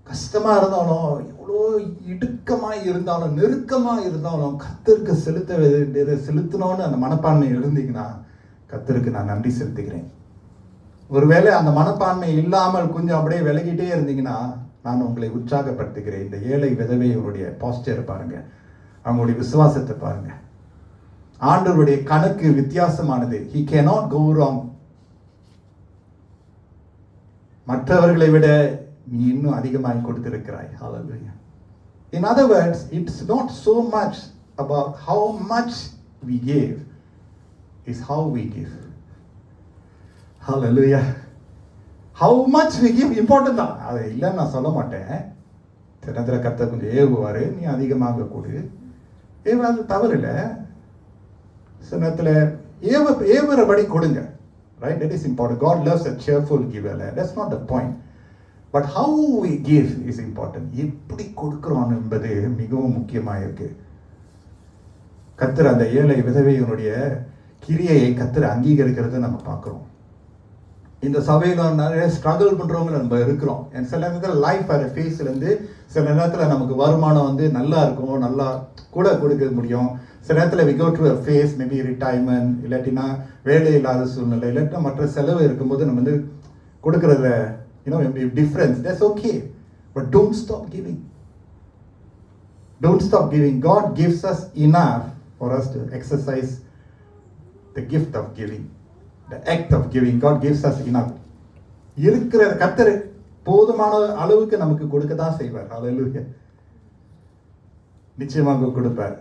கஷ்டமா இருந்தாலும், எவ்வளோ இடுக்கமாய் இருந்தாலும், நெருக்கமாக இருந்தாலும், கர்த்தருக்கு செலுத்த வேண்டியதை செலுத்தணும்னு அந்த மனப்பான்மை இருந்தீங்கன்னா, கர்த்தருக்கு நான் நன்றி செலுத்துகிறேன். ஒருவேளை அந்த மனப்பான்மை இல்லாமல் கொஞ்சம் அப்படியே விலகிட்டே இருந்தீங்கன்னா, நான் உங்களை உற்சாகப்படுத்துகிறேன். இந்த ஏழை விதவையுடைய பாஸ்டர் பாருங்க, அவங்களுடைய விசுவாசத்தை பாருங்க. ஆண்டவருடைய கணக்கு வித்தியாசமானது. He cannot go wrong. மற்றவர்களை விட நீ இன்னும் அதிகமாக கொடுத்திருக்கிறாய். Hallelujah. In other words, it's not so much about how much we give, it's how we give. Hallelujah. How much we give important தான். அது இல்லைன்னு நான் சொல்ல மாட்டேன். தினத்தில் கர்த்தர் கொஞ்சம் ஏவுவார், நீ அதிகமாக கொடு. ஏவாது தவறு இல்லை. சில நேரத்தில் ஏவுறபடி கொடுங்க. Right? That is important. God loves a cheerful giver. That's not the point. But how we give is important. எப்படி கொடுக்கிறோம் என்பது மிகவும் முக்கியமாக இருக்கு. கர்த்தர் அந்த ஏழை விதவையினுடைய கிரியையை கர்த்தர் அங்கீகரிக்கிறத நம்ம பார்க்குறோம். இந்த சபையில் நிறைய ஸ்ட்ரகிள் பண்ணுறவங்க நம்ம இருக்கிறோம். சில நேரத்தில் லைஃப் வர ஃபேஸ்லேருந்து சில நேரத்தில் நமக்கு வருமானம் வந்து நல்லா இருக்கும், நல்லா கூட கொடுக்க முடியும். சில நேரத்தில் we go through a phase, maybe retirement, இல்லாட்டினா வேலை இல்லாத சூழ்நிலை, இல்லாட்டினா மற்ற செலவு இருக்கும்போது நம்ம வந்து கொடுக்கறத difference, that's okay. But don't stop giving. Don't stop giving. God gives us enough for us to exercise the gift of giving, the act of giving. God gives us enough. இருக்கிற கர்த்தர் போதுமான அளவுக்கு நமக்கு கொடுக்க தான் செய்வார். Hallelujah. நிச்சயமாக கொடுப்பார்.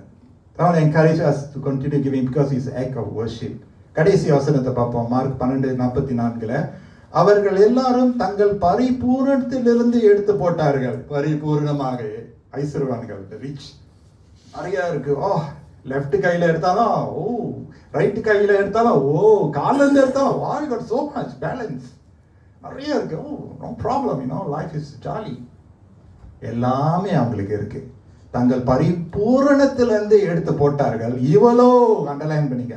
I want to encourage us to continue giving because it's an act of worship. கடைசி வசனத்தை பார்ப்போம். மார்க் 12:44. அவர்கள் எல்லாரும் தங்கள் பரிபூரணத்திலிருந்து எடுத்து போட்டார்கள். பரிபூர்ணமாக ஐஸ்வர்யவான்கள், ரிச் நிறைய இருக்கு. லெஃப்ட் கையில எடுத்தாலும், ரைட் கையில எடுத்தாலும், கால்ல இருந்து எடுத்தாலும், why you got so much balance, நிறைய இருக்கு. no problem, life is jolly. எல்லாமே அவங்களுக்கு இருக்கு. தங்கள் பரிபூரணத்திலிருந்து எடுத்து போட்டார்கள். இவளோ, அண்டர்லைன் பண்ணிக்க,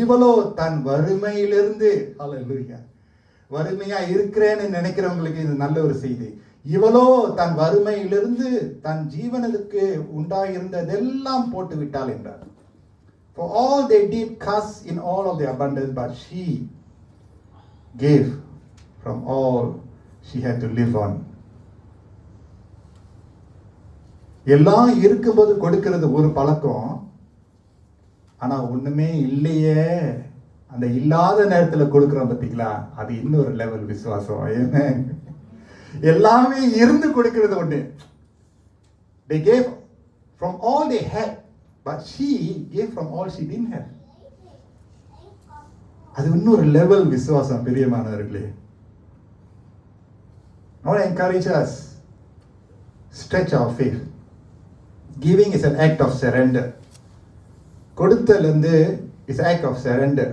இவளோ தன் வறுமையிலிருந்து, ஹல்லேலூயா, வறுமையா இருக்கிறேன்னு நினைக்கிறவங்களுக்கு இது நல்ல ஒரு செய்தி. இவளோ தன் வறுமையிலிருந்து தன் ஜீவனுக்கு உண்டாயிருந்ததெல்லாம் போட்டு விட்டாள் என்றார். For all they did cast in all of their abundance, but she gave from all she had to live on. எல்லாம் இருக்கும்போது கொடுக்கிறது ஒரு பழக்கம். ஆனா ஒண்ணுமே இல்லையே, அந்த இல்லாத நேரத்துல கொடுக்கிறோம் பார்த்தீங்களா, அது இன்னொரு லெவல் விசுவாசம். எல்லாமே இருந்து கொடுக்கிறது ஒண்ணு. They gave from all they had, but she gave from all she didn't have. அது இன்னொரு லெவல் விசுவாசம் பிரியமானவர்களே. I want to encourage us, stretch our faith. Giving is an act of surrender. கொடுத்தல் is an act of surrender.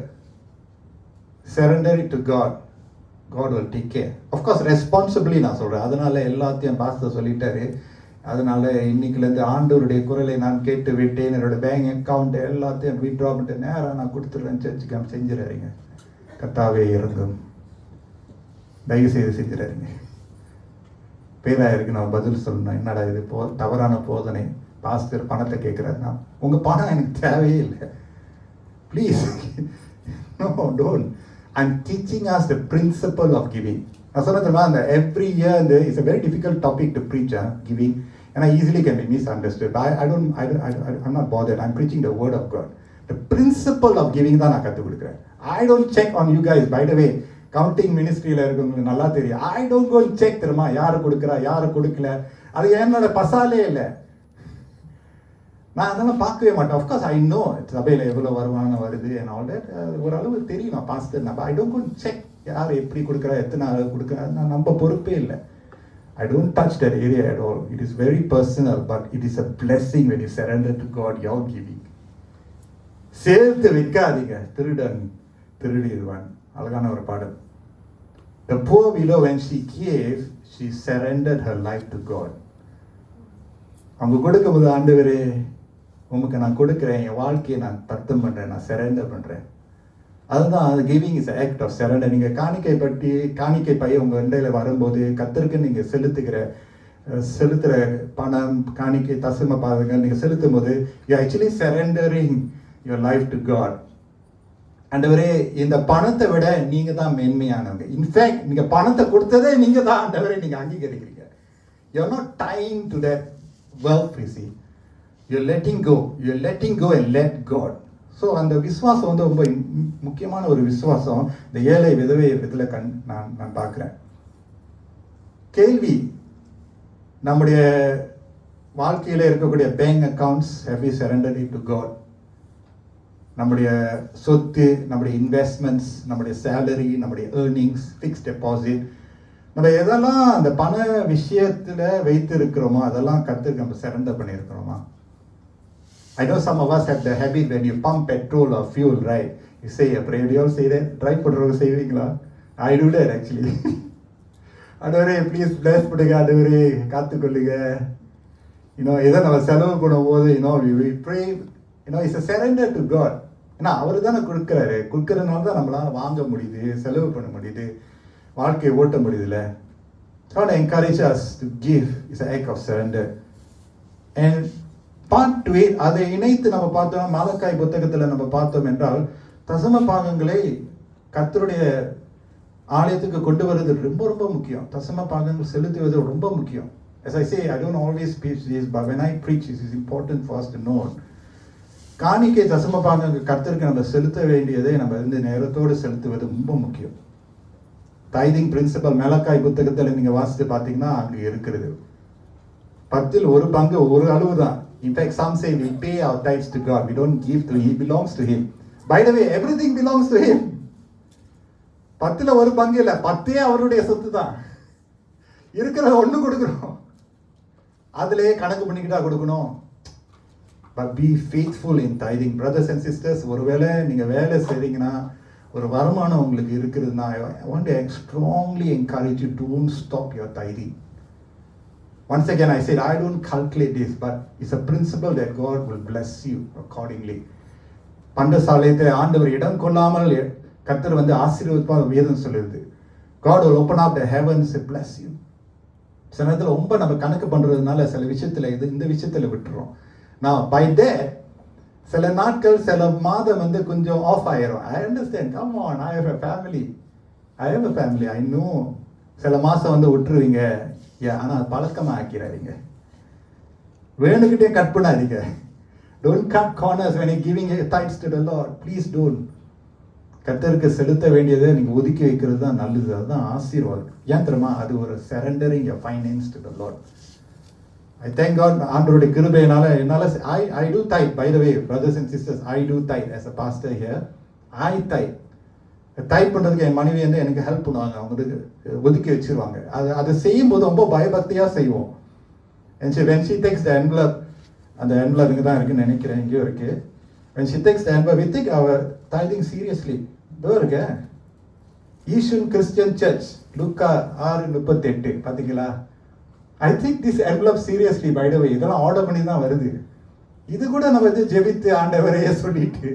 Surrender it to God. God will take care. Of course, responsibly நான் சொல்றேன். அதனால எல்லாத்தையும் pastor சொல்லிட்டாரு. அதனால இன்னைக்குலேருந்து ஆண்டவருடைய குரலை நான் கேட்டு விட்டேன், என்னோட பேங்க் அக்கௌண்ட் எல்லாத்தையும் வித்ட்ரா பண்ணிட்டு நேரம் நான் கொடுத்துட்றேன், சர்ச்சுக்கு செஞ்சிடாதீங்க. கர்த்தாவே இறங்கும், தயவு செய்து செஞ்சிடாதீங்க. பேராயிருக்கு நான் பதில் சொல்லணும். என்னடா இது தவறான போதனை, பாஸ்டர் பணத்தை கேட்குறாருன்னா உங்கள் பணம் எனக்கு தேவையே இல்லை, please. No, don't. I'm teaching us the principle of giving. நான் சொன்னதுமா அந்த every year it's a very difficult topic to preach, giving, and I easily can be misunderstood. But I'm not bothered. I'm preaching the word of God. The principle of giving தான் நான் கற்றுக் கொடுக்குறேன். I don't check on you guys. By the way, counting மினிஸ்ட்ரியில் இருக்கவங்களுக்கு நல்லா தெரியும். I don't go and check தெரியுமா, யாரு கொடுக்குறா யாரு கொடுக்கல, அது என்னோட பசாலே இல்லை. நான் அதெல்லாம் பார்க்கவே மாட்டேன். அஃப்கோர்ஸ் ஐ நோ சபையில் எவ்வளோ வருமானம் வருது and all that. ஓரளவு தெரியும் நான் பாஸ்டர். நான் I don't go and check யார் எப்படி கொடுக்குறா, எத்தனை ஆள் கொடுக்குறா, நான் நம்ம பொறுப்பே இல்லை. I don't touch that area at all. It is very personal, but it is a blessing when you surrender to God your giving. சேர்த்து வைக்காதீங்க, திருடன் திருடிடுவான். அழகான ஒரு பாடல். The poor widow, when she gave, she surrendered her life to God. அவங்க கொடுக்கும்போது, ஆண்டவரே உமக்கு நான் கொடுக்குறேன், என் வாழ்க்கையை நான் தத்தம் பண்ணுறேன், நான் சரண்டர் பண்ணுறேன். அதுதான் giving is act of surrender. நீங்கள் காணிக்கை பைய உங்கள் இண்டையில் வரும்போது கர்த்தருக்கு நீங்கள் செலுத்துகிற பணம், காணிக்கை, தசம பாதங்கள் நீங்கள் செலுத்தும் போது you actually surrendering your life to God. ஆண்டவரே இந்த பணத்தை விட நீங்கள் தான் மேன்மையானவங்க. இன்ஃபேக்ட் நீங்கள் பணத்தை கொடுத்ததே நீங்கள் தான் ஆண்டவரே நீங்கள் அங்கீகரிக்கிறீங்க. You are not tying to that wealth, you see. You're letting go and let God. So அந்த விசுவாசம் ரொம்ப முக்கியமான ஒரு விசுவாசம். இந்த ஏழை விதவை இதில் நான் பார்க்குறேன். கேள்வி, நம்முடைய வாழ்க்கையில் இருக்கக்கூடிய bank accounts have we surrendered it to God? நம்முடைய சொத்து, நம்முடைய இன்வெஸ்ட்மெண்ட்ஸ், நம்முடைய சேலரி, நம்முடைய ஏர்னிங்ஸ், ஃபிக்ஸ்ட் டெபாசிட், நம்ம எதெல்லாம் அந்த பண விஷயத்தில் வைத்து இருக்கிறோமோ அதெல்லாம் கர்த்தருக்கு நம்ம surrender பண்ணியிருக்கிறோமா? I know some of us have the habit when you pump petrol or fuel, right? You say a prayer. Do you all say that? Drive petrol savingla? I do that actually. ஆண்டவரே please plus பண்ணுங்க, ஆண்டவரே காத்துக்கொள்ளுங்க. எதை நம்ம செலவு பண்ணும் போது we pray, it's a surrender to God. ஏன்னா அவர் தானே கொடுக்குறாரு. கொடுக்கறதுனால தான் நம்மளால வாங்க முடியுது, செலவு பண்ண முடியுது, வாழ்க்கையை ஓட்ட முடியுதுல்ல. I want to encourage us to give. It's an act of surrender. And part 2, அதை இணைத்து நம்ம பார்த்தோம். மாலக்காய் புத்தகத்தில் நம்ம பார்த்தோம் என்றால் தசம பாகங்களை கர்த்தருடைய ஆலயத்துக்கு கொண்டு வருவது ரொம்ப ரொம்ப முக்கியம். தசம பாகங்கள் செலுத்துவது ரொம்ப முக்கியம். As I say, I don't always preach this, but when I preach, it is important for us to know. காணிக்கை தசம பாகங்கள் கர்த்தருக்கு நம்ம செலுத்த வேண்டியதை நம்ம நேரத்தோடு செலுத்துவது ரொம்ப முக்கியம். டைதிங் பிரின்சிபல் மலாக்காய் புத்தகத்தில் நீங்கள் வாசித்து பார்த்தீங்கன்னா அங்கே இருக்கிறது. 10ல் 1 பங்கு ஒரு அளவு தான். In fact some say we pay our tithes to God. We don't give to him. It belongs to him. By the way, everything belongs to him. 10ல் 1 பங்கு இல்லை, 10 அவருடைய சொத்து தான். இருக்கிற ஒன்று கொடுக்குறோம், அதிலே கணக்கு பண்ணிக்கிட்டா கொடுக்கணும். But be faithful in tithing. Brothers and sisters, ஒருவேளை நீங்கள் வேலை செய்றீங்கன்னா, ஒரு வருமானம் உங்களுக்கு இருக்குதுன்னா, I want to strongly encourage you, don't stop your tithing. Once again I said, I don't calculate this, but it's a principle that God will bless you accordingly. பண்டசாலையத்தை ஆண்டவர் இடம் கொள்ளாமல் கர்த்தர் வந்து ஆசீர்வதிப்பார் வேதம் சொல்லுது. God will open up the heavens and bless you. சில நேரத்தில் ரொம்ப நம்ம கணக்கு பண்ணுறதுனால சில விஷயத்தில் இந்த விஷயத்தில் விட்டுறோம். நான் பை டே சில நாட்கள் சில மாதம் வந்து கொஞ்சம் ஆஃப் ஆயிரும். I understand, come on, I have a family, I know. சில மாதம் வந்து விட்டுருவீங்க, ஆனால் பழக்கமாக ஆக்கிறாதீங்க. வேணுக்கிட்டே கட் பண்ணாதீங்க. Don't cut corners when you're giving tithes to the Lord. Please don't. கர்த்தருக்கு செலுத்த வேண்டியதை நீங்கள் ஒதுக்கி வைக்கிறது தான் நல்லது. அதுதான் ஆசீர்வாதம். ஏன் தெரியுமா? அது ஒரு surrendering your finance to the Lord. I thank God, ஆண்டவருடைய கிருபையினால என்னால் I do tithe. By the way, brothers and sisters, I do tithe as a pastor here. I tithe. Type பண்ணுறதுக்கு என் மனைவி வந்து எனக்கு ஹெல்ப் பண்ணுவாங்க. அவங்களுக்கு ஒதுக்கி வச்சுருவாங்க. அதை செய்யும்போது ரொம்ப பயபக்தியாக செய்வோம். when she takes the envelope, அந்த envelope இங்கே தான் இருக்குன்னு நினைக்கிறேன், எங்கேயோ இருக்கு. when she takes the envelope, we take our tithing seriously. இதோ இருக்க ஈஸ்வன் கிறிஸ்டியன் சர்ச், லூக்கா 6:38, பார்த்தீங்களா? I think this envelope seriously, by the way. இதெல்லாம் ஆர்டர் பண்ணி தான் வருது. இது கூட நம்ம வந்து ஜெபித்து ஆண்டவரையே சொல்லிட்டு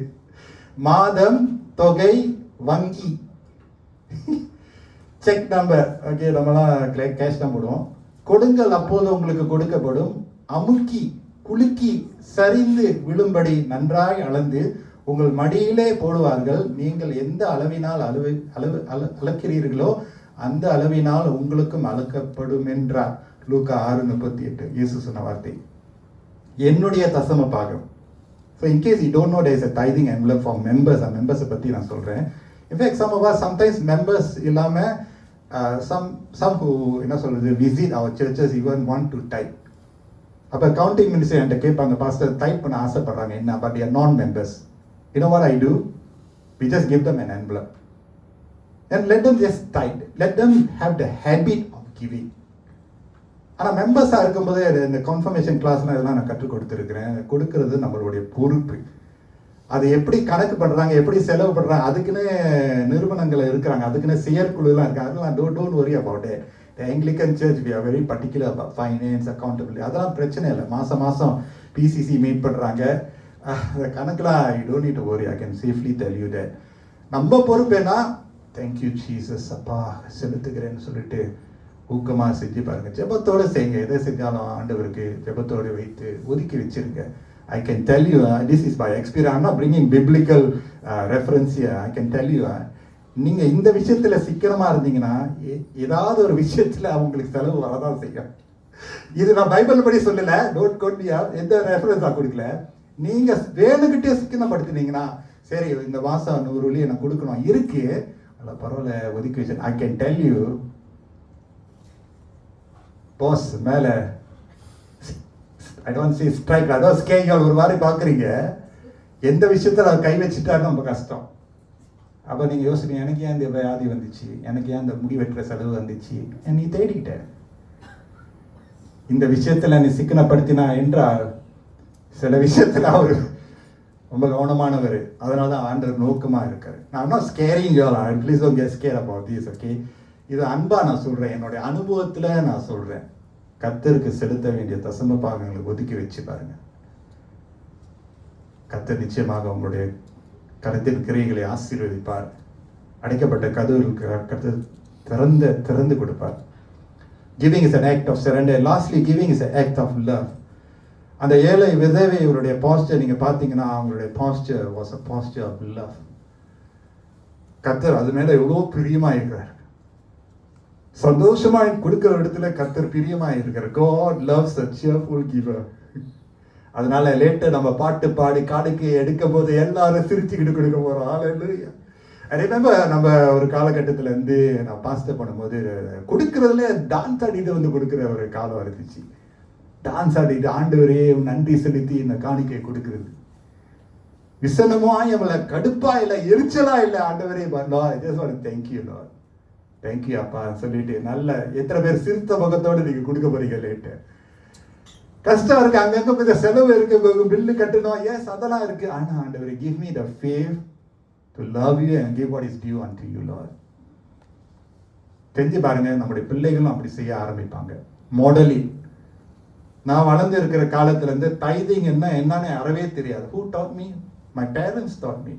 மாதம் தொகை வங்கி செக் நம்பர், ஓகே, நம்மலாம் கேஷ் தான் போடுவோம். கொடுங்கள் அப்போது உங்களுக்கு கொடுக்கப்படும், அமுக்கி குலுக்கி சரிந்து விழும்படி நன்றாய் அளந்து உங்கள் மடியிலே போடுவார்கள். நீங்கள் எந்த அளவினால் அளக்கிறீர்களோ அந்த அளவினால் உங்களுக்கும் அளக்கப்படும் என்றார். லூக்கா 6:38 இயேசு சொன்ன வார்த்தை. என்னுடைய தசம பாகம். So in case you don't know, there is a tithing envelope for members. மெம்பர்ஸை பற்றி நான் சொல்கிறேன். In fact, some of us, sometimes members இல்லாமல் some who என்ன சொல்கிறது visit our churches even want to tithe. அப்போ கவுண்டிங் மினிஸ்டர் என்கிட்ட கேட்பாங்க, pastor type பண்ண ஆசைப்படுறாங்க என்ன, but they are non-members. You know what I do? We just give them an envelope and let them just tithe. Let them have the habit of giving. ஆனால் மெம்பர்ஸாக இருக்கும்போது இந்த confirmation கிளாஸ்லாம் இதெல்லாம் நான் கற்றுக் கொடுத்துருக்கிறேன். கொடுக்கறது நம்மளுடைய பொறுப்பு. அது எப்படி கணக்கு பண்ணுறாங்க, எப்படி செலவு பண்ணுறாங்க, அதுக்குன்னு நிறுவனங்கள் இருக்கிறாங்க, அதுக்குன்னு செயற்குழுலாம் இருக்காங்க. அதெல்லாம் don't worry about it. Anglican Church, we are very particular about finance, accountability. அதெல்லாம் பிரச்சனை இல்லை. மாதம் PCC மீட் பண்ணுறாங்க. அந்த கணக்கெலாம் you don't need to worry. I can safely tell you that. நம்ம பொறுப்பு என்ன? தேங்க்யூ ஜீசஸ், அப்பா செலுத்துக்கிறேன்னு சொல்லிட்டு ஊக்கமாக செஞ்சு பாருங்கள். ஜெபத்தோடு செய்யுங்க. எதை செஞ்சாலும் ஆண்டவருக்கு ஜெபத்தோடு வைத்து ஒதுக்கி வச்சிருங்க. I can tell you, this is by experience. I'm not bringing biblical reference here. I can tell you, நீங்கள் இந்த விஷயத்தில் சிக்கனமாக இருந்தீங்கன்னா ஏதாவது ஒரு விஷயத்தில் அவங்களுக்கு செலவு வரதான் செய்யும். இது நான் பைபிள் படி சொல்லலை, டோன்ட் கோட் மீ, எந்த ரெஃபரன்ஸாக கொடுக்கல. நீங்கள் வேணுக்கிட்டே சிக்கனப்படுத்தினீங்கன்னா, சரி இந்த மாதம் 100 வெள்ளி எனக்கு கொடுக்கணும் இருக்கு, அதில் பரவாயில்ல ஒதுக்கி வச்சு. ஐ கேன் டெல் யூ, பாஸ் மேலே ஐ டோன்ட் சே ஸ்ட்ரைக், அதாவது ஸ்கேங்கள் ஒரு மாதிரி பார்க்குறீங்க. எந்த விஷயத்தில் அவர் கை வச்சுட்டா ரொம்ப கஷ்டம். அப்போ நீங்கள் யோசிப்பீங்க, எனக்கு ஏன் இந்த வியாதி வந்துச்சு, எனக்கு ஏன் இந்த முடி வெட்டுற செலவு வந்துச்சு, நீ தேடிக்கிட்ட. இந்த விஷயத்தில் நீ சிக்கனப்படுத்தினா என்றால் சில விஷயத்தில் அவர் ரொம்ப கவனமானவர். அதனால தான் ஆண்டவர் நோக்கமாக இருக்கார். நான் not scaring you all, please don't get scare about this, okay? இது அன்பாக நான் சொல்கிறேன், என்னுடைய அனுபவத்தில் நான் சொல்கிறேன். கர்த்தருக்கு செலுத்த வேண்டிய தசம பாகங்களை ஒதுக்கி வச்சு பாருங்க. கர்த்தர் நிச்சயமாக உங்களுடைய கருத்தின் கிரைகளை ஆசீர்வதிப்பார். அடைக்கப்பட்ட கதவுகளுக்கு கர்த்தர் திறந்து கொடுப்பார். Giving is an act of surrender. Lastly, giving is an act of love. அந்த ஏழை விதவை இவருடைய பாஸ்டர் நீங்க பார்த்தீங்கன்னா, அவங்களுடைய pastor was a posture of love. கர்த்தர் அது மேல எவ்வளோ பிரியமா இருக்கிறார். சந்தோஷமா கொடுக்கிற இடத்துல கர்த்தர் பிரியமா இருக்கிறார். God loves a cheerful giver. அதனால லேட்டர் நம்ம பாட்டு பாடி காணிக்கை எடுக்கும் போது எல்லாரும் சிரிச்சுக்கிட்டு கொடுக்க போறோம். ஹல்லேலூயா. ரிமெம்பர் நம்ம ஒரு காலகட்டத்தில் இருந்து நான் பாஸ்டர் பண்ணும்போது கொடுக்கறதுல டான்ஸ் ஆடிட்டு வந்து கொடுக்குற ஒரு காலம் இருந்துச்சு. டான்ஸ் ஆடிட்டு ஆண்டவரே நன்றி செலுத்தி இந்த காணிக்கை கொடுக்குறது. விசனமா நம்மள கடுப்பா இல்லை, எரிச்சலா இல்லை. ஆண்டவரே தேங்க்யூ லார்ட், தேங்க்யூ அப்பா சொல்லிட்டு நல்ல எத்தனை பேர் சிரித்த முகத்தோடு நீங்க கொடுக்க போறீங்க. லேட்டு கஷ்டம் இருக்கு, அங்கங்க கொஞ்சம் செலவு இருக்கு, பில்லு கட்டணும், எஸ் அதெல்லாம் இருக்கு. ஆனா ஆண்டவரே give me the faith to love you and give what is due unto you, Lord. தெரிஞ்சு பாருங்க, நம்முடைய பிள்ளைகளும் அப்படி செய்ய ஆரம்பிப்பாங்க. மாடலிங். நான் வளர்ந்து இருக்கிற காலத்துல இருந்து டைதிங் என்னன்னு அறவே தெரியாது. Who taught me? My parents taught me.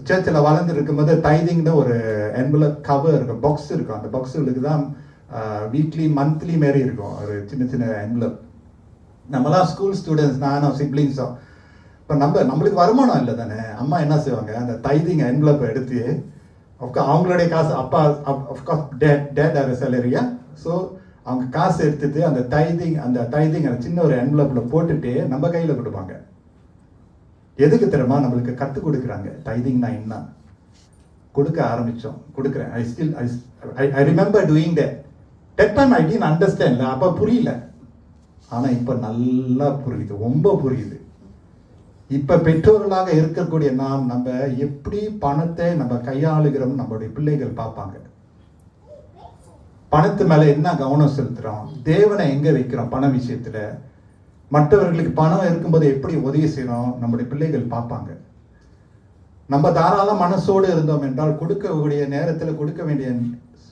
சர்ச்சில் வளர்ந்து இருக்கும்போது டைதிங்னு ஒரு என்வலப் கவர் இருக்கும், பாக்ஸ் இருக்கும். அந்த பாக்ஸுகளுக்கு தான் வீக்லி மந்த்லி மாரி இருக்கும், ஒரு சின்ன சின்ன என்வலப். நம்மளாம் ஸ்கூல் ஸ்டூடெண்ட்ஸ், நானும் சிப்ளிங்ஸும். இப்போ நம்மளுக்கு வருமானம் இல்லை தானே. அம்மா என்ன செய்வாங்க, அந்த டைதிங் என்வலப்பை எடுத்து, அவங்களுடைய காசு, அப்பா அஃப்கோர்ஸ் டேட் ஆர் சேலரியா, ஸோ அவங்க காசு எடுத்துட்டு அந்த டைதிங் அந்த சின்ன ஒரு என்வலப்பில் போட்டுட்டு நம்ம கையில் கொடுப்பாங்க. எதுக்கு தெரியுமா? நம்மளுக்கு கற்றுக் கொடுக்குறாங்க டைதிங்னா என்ன. கொடுக்க ஆரம்பித்தோம், கொடுக்குறேன். I remember doing that time I didn't understand. அப்போ புரியல, ஆனால் இப்போ நல்லா புரியுது, ரொம்ப புரியுது. இப்போ பெற்றோர்களாக இருக்கக்கூடிய நம்ம எப்படி பணத்தை நம்ம கையாளுகிறோம் நம்மளுடைய பிள்ளைகள் பார்ப்பாங்க. பணத்து மேலே என்ன கவனம் செலுத்துகிறோம், தேவனை எங்கே வைக்கிறோம் பண விஷயத்தில், மற்றவர்களுக்கு பணம் இருக்கும்போது எப்படி உதவி செய்யணும், நம்முடைய பிள்ளைகள் பார்ப்பாங்க. நம்ம தாராள மனசோடு இருந்தோம் என்றால் கொடுக்கக்கூடிய நேரத்தில் கொடுக்க வேண்டிய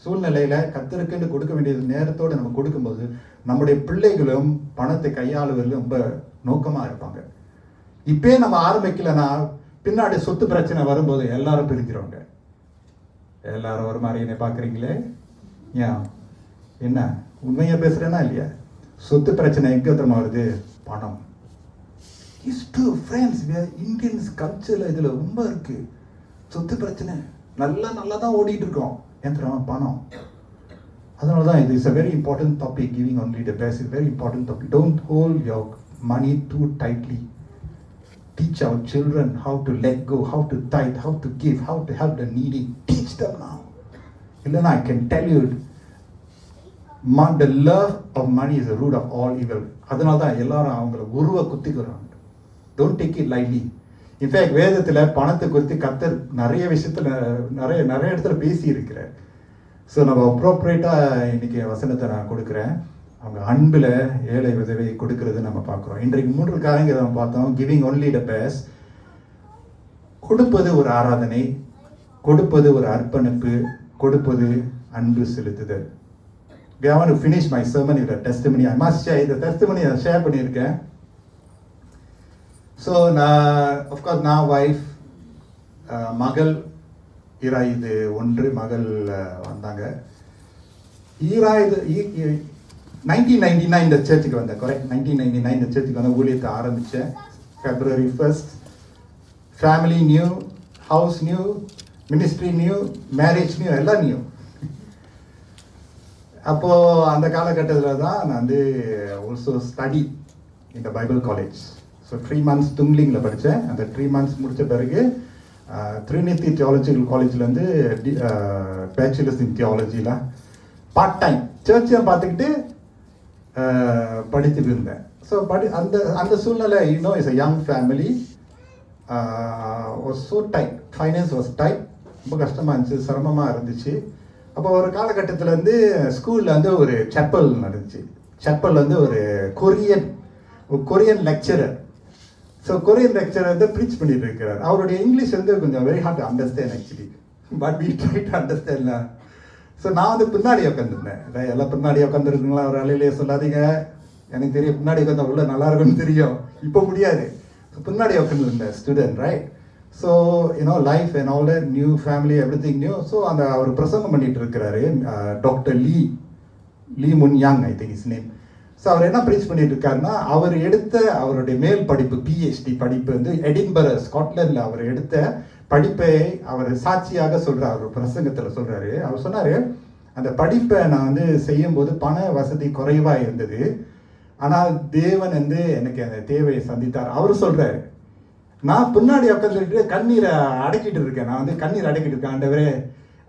சூழ்நிலையில் கர்த்தருக்குன்னு கொடுக்க வேண்டிய நேரத்தோடு நம்ம கொடுக்கும்போது நம்முடைய பிள்ளைகளும் பணத்தை கையாளுவதில் ரொம்ப நோக்கமாக இருப்பாங்க. இப்பே நம்ம ஆரம்பிக்கலைன்னா பின்னாடி சொத்து பிரச்சனை வரும்போது எல்லாரும் பிரிஞ்சிருவாங்க. எல்லாரும் ஒரு மாதிரி என்னை பார்க்குறீங்களே, ஏன் என்ன உண்மையாக பேசுகிறேன்னா இல்லையா? சொத்து பிரச்சனை எங்கே தெரியுமா வருது? பணம். Is true friends. இந்தியன்ஸ் கல்ச்சரில் இதில் ரொம்ப இருக்குது. சொத்து பிரச்சனை நல்லா தான் ஓடிட்டு இருக்கோம். ஏன் தெரியுமா? பணம். அதனால தான் இது is a very important topic. Giving only the best is very important topic. Don't hold your money too tightly. Teach our children how to let go, how to tithe, how to give, how to help the needy. Teach them now. Illana, I can tell you, the love of money is the root of all evil. அதனால தான் எல்லாரும் அவங்கள உருவ குத்திக்கிறாங்க. Don't take it lightly. In fact வேதத்தில் பணத்தை குறித்து கர்த்தர் நிறைய விஷயத்தில் நிறைய இடத்துல பேசி இருக்கிறார். ஸோ நம்ம அப்ரோப்ரியேட்டாக இன்னைக்கு வசனத்தை நான் கொடுக்குறேன். அவங்க அன்பில் ஏழை உதவி கொடுக்கறது நம்ம பார்க்குறோம். இன்றைக்கு 3 காரியங்களை நம்ம பார்த்தோம். Giving only the best. கொடுப்பது ஒரு ஆராதனை, கொடுப்பது ஒரு அர்ப்பணிப்பு, கொடுப்பது அன்பு செலுத்துதல். I want to finish my sermon with a testimony. I must share the testimony. நான் ஷேர் பண்ணியிருக்கேன். ஸோ of course நான் வைஃப், மகள் ஈராயுது 1 மகள் வந்தாங்க. ஈராயுது 1999 இந்த சர்ச்சுக்கு வந்தேன். கரெக்ட், 1999 இந்த சர்ச்சுக்கு வந்து ஊழியத்தை ஆரம்பித்தேன். February 1st. Family new, house new, ministry new, marriage new, எல்லாம் நியூ. அப்போது அந்த காலகட்டத்தில் தான் நான் வந்து ஆல்சோ ஸ்டடி இந்த பைபிள் காலேஜ். ஸோ 3 months துங்லிங்கில் படித்தேன். அந்த 3 months முடித்த பிறகு ட்ரினிட்டி தியாலஜிக்கல் காலேஜ்லேருந்து பேச்சுலர்ஸ் இன் தியாலஜியில் பார்ட் டைம் சர்ச்சையும் பார்த்துக்கிட்டு படித்துட்டு இருந்தேன். ஸோ அந்த சூழ்நிலை இன்னும் is a young family. Was so tight, finance was tight, ரொம்ப கஷ்டமாக இருந்துச்சு, சிரமமாக இருந்துச்சு. அப்போ ஒரு காலகட்டத்தில் வந்து ஸ்கூலில் வந்து ஒரு செப்பல் நடந்துச்சு. செப்பல் வந்து ஒரு Korean lecturer. So Korean lecturer வந்து ப்ரீச் பண்ணிட்டு இருக்கிறார். அவருடைய இங்கிலீஷ் வந்து கொஞ்சம் very hard to understand actually, but we try to அண்டர்ஸ்டாண்ட்ல. ஸோ நான் வந்து பின்னாடி உட்காந்துருந்தேன். எல்லாம் பின்னாடி உட்காந்துருக்குங்களா, ஒரு அலையிலேயே சொல்லாதீங்க, எனக்கு தெரியும் பின்னாடி உட்காந்து உள்ள நல்லா இருக்குன்னு தெரியும், இப்போ முடியாது. ஸோ பின்னாடி உட்காந்துருந்தேன் student, right? So you know life and all that, new family, every thing new. So அந்த அவர் பிரசங்கம் பண்ணிட்டு இருக்கிறாரு, doctor Lee Mun Yang, I think is name. So அவர் என்ன ப்ரீச் பண்ணிட்டு இருக்காருன்னா, அவர் எடுத்த அவருடைய மேல் படிப்பு, PhD படிப்பு வந்து எடின்பரா ஸ்காட்லாண்டில் அவர் எடுத்த படிப்பை அவர் சாட்சியாக சொல்கிறார். அவர் பிரசங்கத்தில் சொல்கிறாரு. அவர் சொன்னார், அந்த படிப்பை நான் வந்து செய்யும்போது பண வசதி குறைவாக இருந்தது, ஆனால் தேவன் வந்து எனக்கு அந்த தேவையை சந்தித்தார். அவர் சொல்கிறாரு, நான் பின்னாடி உட்காந்துட்டு கண்ணீரை அடக்கிட்டு இருக்கேன். நான் வந்து கண்ணீர் அடக்கிட்டு இருக்கேன். ஆண்டவரே,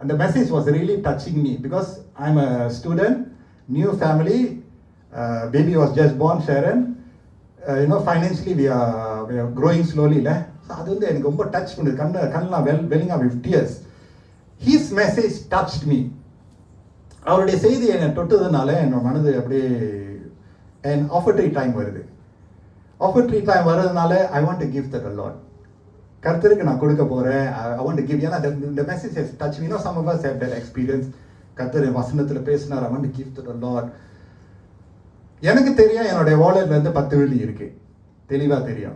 அந்த message was really touching me because I am a student, new family, baby was just born, Sharon, financially we are growing slowly இல்லை. ஸோ அது வந்து எனக்கு ரொம்ப டச் பண்ணுது. கண்ணெலாம் welling off with tears. He's message touched me. அவருடைய செய்தி என்னை தொட்டதுனால என்னோட மனது அப்படியே, அண்ட் ஆஃபர்ட்ரி டைம் வருது. ஆஃபர்ட்ரி டைம் வர்றதுனால I want to give that lot. கர்த்தருக்கு நான் கொடுக்க போகிறேன். I want to give. ஏன்னா இந்த message has touch me. Some of us have that experience. கர்த்தர் வசனத்தில் பேசினார், I want to give that lot. எனக்கு தெரியும் என்னுடைய வாலெட்ல இருந்து 10 வெள்ளி இருக்கு, தெளிவாக தெரியும்.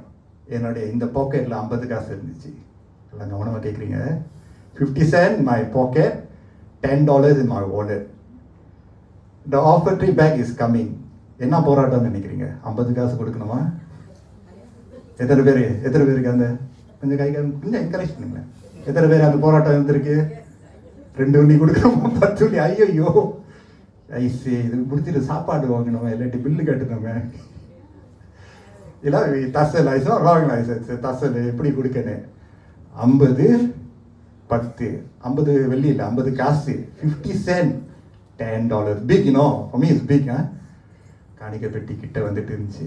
என்னுடைய இந்த பாக்கெட்டில் 50 காசு இருந்துச்சு. எல்லாம் கவனமாக கேட்குறீங்க. 50 cents in my pocket, $10 in my wallet. The offertory bag is coming. என்ன போராட்டம் நினைக்கிறீங்க? 50 காசு கொடுக்கணுமா? எத்தனை பேருக்கு அந்த கொஞ்சம் கொஞ்சம் என்கரேஜ் பண்ணுங்களேன். எத்தனை பேர் அந்த போராட்டம் இருந்திருக்கு? 2 வெள்ளி கொடுக்கணுமா, 10 வெள்ளி? ஐயோ ஐசி, இது முடிச்சுட்டு சாப்பாடு வாங்கணுமா, இல்லாட்டி பில்லு கட்டணுமே, இல்லை தசல் ஐசோ ராங் லைசன்ஸ் தசல் எப்படி கொடுக்கணும்? 50 10 50 வெள்ளி இல்லை, 50 காசு, 50 cents, $10. Big, you know, for me is big. காணிக்கை பெட்டி கிட்ட வந்துட்டு இருந்துச்சு.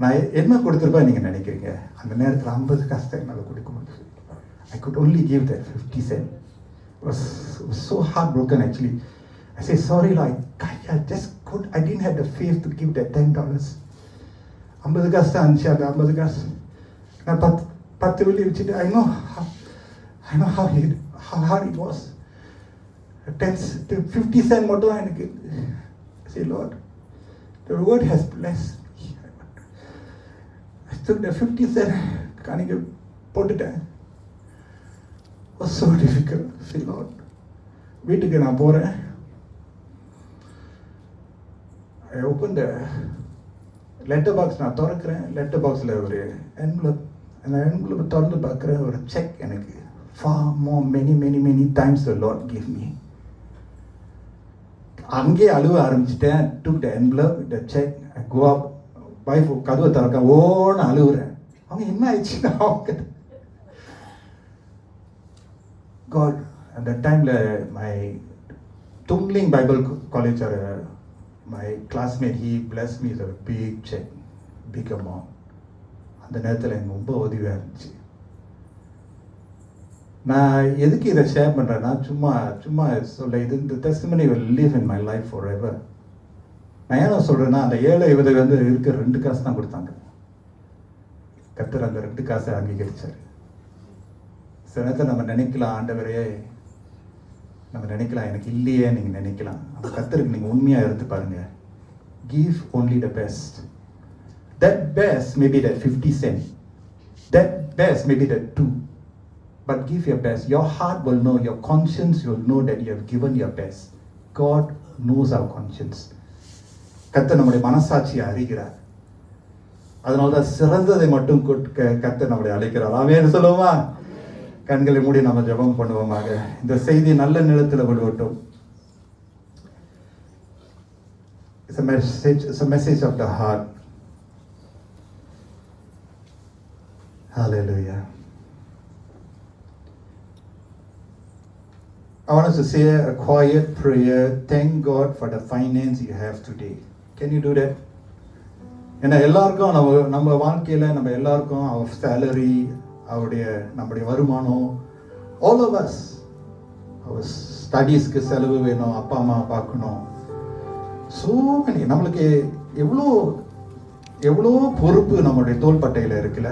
நான் என்ன கொடுத்துருப்பேன் நீங்கள் நினைக்கிறீங்க? அந்த நேரத்தில் 50 காசு தான் என்னால் கொடுக்க முடியும். I could only give that 50 cents. It was so heartbroken actually. I say, sorry, I didn't have the faith to give that $10. 50 காசு தான் இருந்துச்சு. அந்த 50 காசு நான் 10 வெள்ளி வச்சுட்டு, I know how hard it was. 50 cents மட்டும் தான் எனக்கு. Say, Lord, the word has blessed me. I took the 50 cents, காணிக்க போட்டுட்டேன். It was so difficult. Say, Lord, வீட்டுக்கு நான் போகிறேன். I opened the letter box. நான் திறக்கிறேன். லெட்டர் பாக்ஸில் ஒரு envelope. அந்த envelope திறந்து பார்க்குறேன். ஒரு செக் எனக்கு. Far more, many times the Lord gave me. அங்கே அழுவ ஆரம்பிச்சிட்டேன். took the envelope, the check, I go up, wife கதவை திறக்க ஓன்னு அழுவுறேன். அவங்க என்ன ஆயிடுச்சுன்னா, அவங்க God, at that time my Tungling Bible College, my classmate, he blessed me with a big check, big amount. அந்த நேரத்தில் எனக்கு ரொம்ப உதவியாக இருந்துச்சு. நான் எதுக்கு இதை ஷேர் பண்ணுறேன்னா, சும்மா சொல்ல, இது இந்த testimony will live in my life forever. நான் ஏன் சொல்கிறேன்னா, அந்த 7 விதவை வந்து இருக்கிற 2 காசு தான் கொடுத்தாங்க. கர்த்தர் அந்த 2 காசை அங்கீகரிச்சார். சில நேரத்தில் நம்ம நினைக்கலாம், ஆண்டவரே, நம்ம நினைக்கலாம் எனக்கு இல்லையே, நீங்கள் நினைக்கலாம். அந்த கர்த்தருக்கு நீங்கள் உண்மையாக இருந்து பாருங்க. Give only the best. That best may be that 50 cents. That best may be that 2. But give your best. Your heart will know, your conscience will know that you have given your best. God knows our conscience. கர்த்தர் நம்முடைய மனசாட்சியை அறிகிறார். அதனால தான் சிறந்ததை மட்டும் கர்த்தர் நம்முடைய அழைக்கிறார். ஆமென் சொல்லுவோமா? கண்களை மூடி நம்ம ஜெபம் பண்ணுவோமாக. இந்த செய்தி நல்ல நிலத்தில் விடுவட்டும். It's a message of the heart. Hallelujah. I want us to say a quiet prayer. Thank God for the finance you have today. Can you do that? ஏன்னா எல்லாருக்கும் நம்ம வாழ்க்கையில் நம்ம எல்லாருக்கும் our salary, நம்முடைய வருமானம், all of us, our ஸ்டடீஸ்க்கு செலவு வேணும், அப்பா அம்மா பார்க்கணும். ஸோ many, நம்மளுக்கு எவ்வளோ பொறுப்பு நம்மளுடைய தோள்பட்டையில் இருக்குல்ல.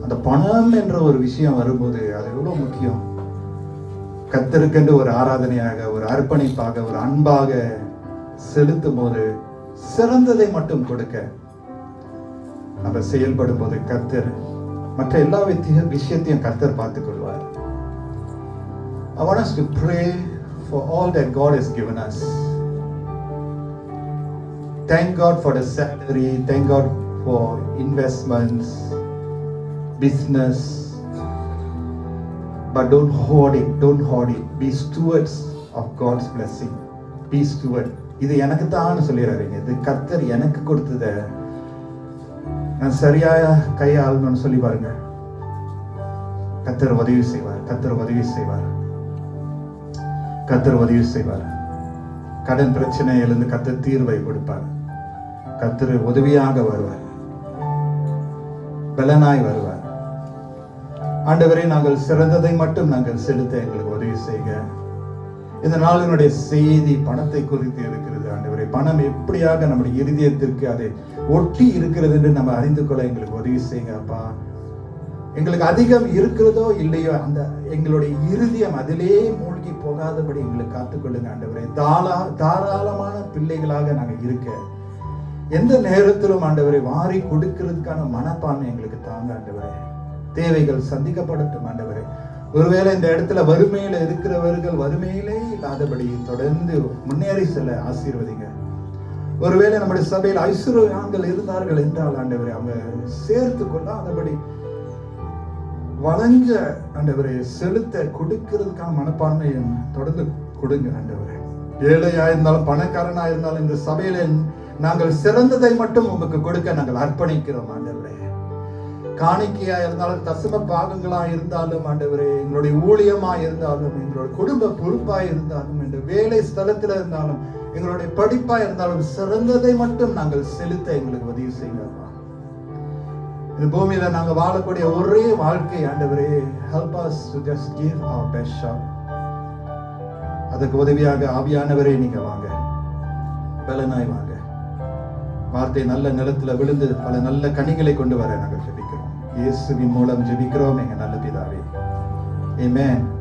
அந்த பணம் என்ற ஒரு விஷயம் வரும்போது அது எவ்வளோ முக்கியம். கர்த்தருக்கென்று ஒரு ஆராதனையாக, ஒரு அர்ப்பணிப்பாக, ஒரு அன்பாக செலுத்தும் போது, சிறந்ததை மட்டும் கொடுக்க நம்ம செயல்படும் போது கர்த்தர் மற்ற எல்லா விஷயத்தையும் கர்த்தர் பார்த்துக் கொள்வார். I want us to pray for all that God has given us. Thank God for the salary. Thank God for investments, business. But don't hoard it. Be stewards of God's blessing. Be steward. இது எனக்கு தான் சொல்லிடுறாருங்க. இது கர்த்தர் எனக்கு கொடுத்தத நான் சரியாக கையாளணும்னு சொல்லி பாருங்க. கர்த்தர் உதவி செய்வார். கடன் பிரச்சனையிலிருந்து கர்த்தர் தீர்வை கொடுப்பார். கர்த்தர் உதவியாக வருவார், பலனாய் வருவார். ஆண்டவரே, நாங்கள் சிறந்ததை மட்டும் நாங்கள் செலுத்த எங்களுக்கு உதவி செய்க. இந்த நாளினுடைய செய்தி பணத்தை குறித்து இருக்கிறது. ஆண்டவரே, பணம் எப்படியாக நம்முடைய இருதயத்திற்கு அதை ஒட்டி இருக்கிறது என்று நம்ம அறிந்து கொள்ள எங்களுக்கு உதவி செய்யுங்க அப்பா. எங்களுக்கு அதிகம் இருக்கிறதோ இல்லையோ, அந்த எங்களுடைய இருதயம் அதிலே மூழ்கி போகாதபடி எங்களுக்கு காத்துக்கொள்ளுங்க ஆண்டவரே. தாராளமான பிள்ளைகளாக நாங்கள் இருக்க எந்த நேரத்திலும் ஆண்டவரை வாரி கொடுக்கிறதுக்கான மனப்பான்மை எங்களுக்கு தாங்க ஆண்டவரே. தேவைகள் சந்திக்கப்படட்டும் ஆண்டவரே. ஒருவேளை இந்த இடத்துல வறுமையில இருக்கிறவர்கள் வறுமையிலே இல்லாதபடி தொடர்ந்து முன்னேறி செல்ல ஆசீர்வதிங்க. ஒருவேளை நம்முடைய சபையில் ஐஸ்வர்யவான்கள் இருந்தார்கள் என்றால் ஆண்டவரே, அவங்க சேர்த்து கொள்ளாதபடி வளைஞ்ச ஆண்டவரை செலுத்த கொடுக்கிறதுக்கான மனப்பான்மையை தொடர்ந்து கொடுங்க ஆண்டவரே. ஏழையா இருந்தாலும் பணக்காரனா இருந்தாலும் இந்த சபையில நாங்கள் சிறந்ததை மட்டும் உங்களுக்கு கொடுக்க நாங்கள் அர்ப்பணிக்கிறோம் ஆண்டவரே. காணிக்கையா இருந்தாலும் தசம பாகங்களா இருந்தாலும் ஆண்டவரே, எங்களுடைய ஊழியமா இருந்தாலும், எங்களுடைய குடும்ப பொறுப்பா இருந்தாலும், என்ற வேலை ஸ்தலத்துல இருந்தாலும், எங்களுடைய படிப்பா இருந்தாலும் சிறந்ததை மட்டும் நாங்கள் செலுத்த எங்களுக்கு உதவி செய்யுங்க. இந்த பூமியில நாங்க வாழக்கூடிய ஒரே வாழ்க்கை ஆண்டவரே, help us to just give our best shot. அதுக்கு உதவியாக ஆவியானவரே நீங்க வாங்க, பலனாய் வாங்க. வார்த்தை நல்ல நிலத்துல விழுந்து பல நல்ல கனிகளை கொண்டு வர நாங்கள் ஜெபிக்கிறோம். இயேசுவின் மூலம் ஜெபிக்கிறோம் எங்க நல்ல பிதாவே. ஆமென்.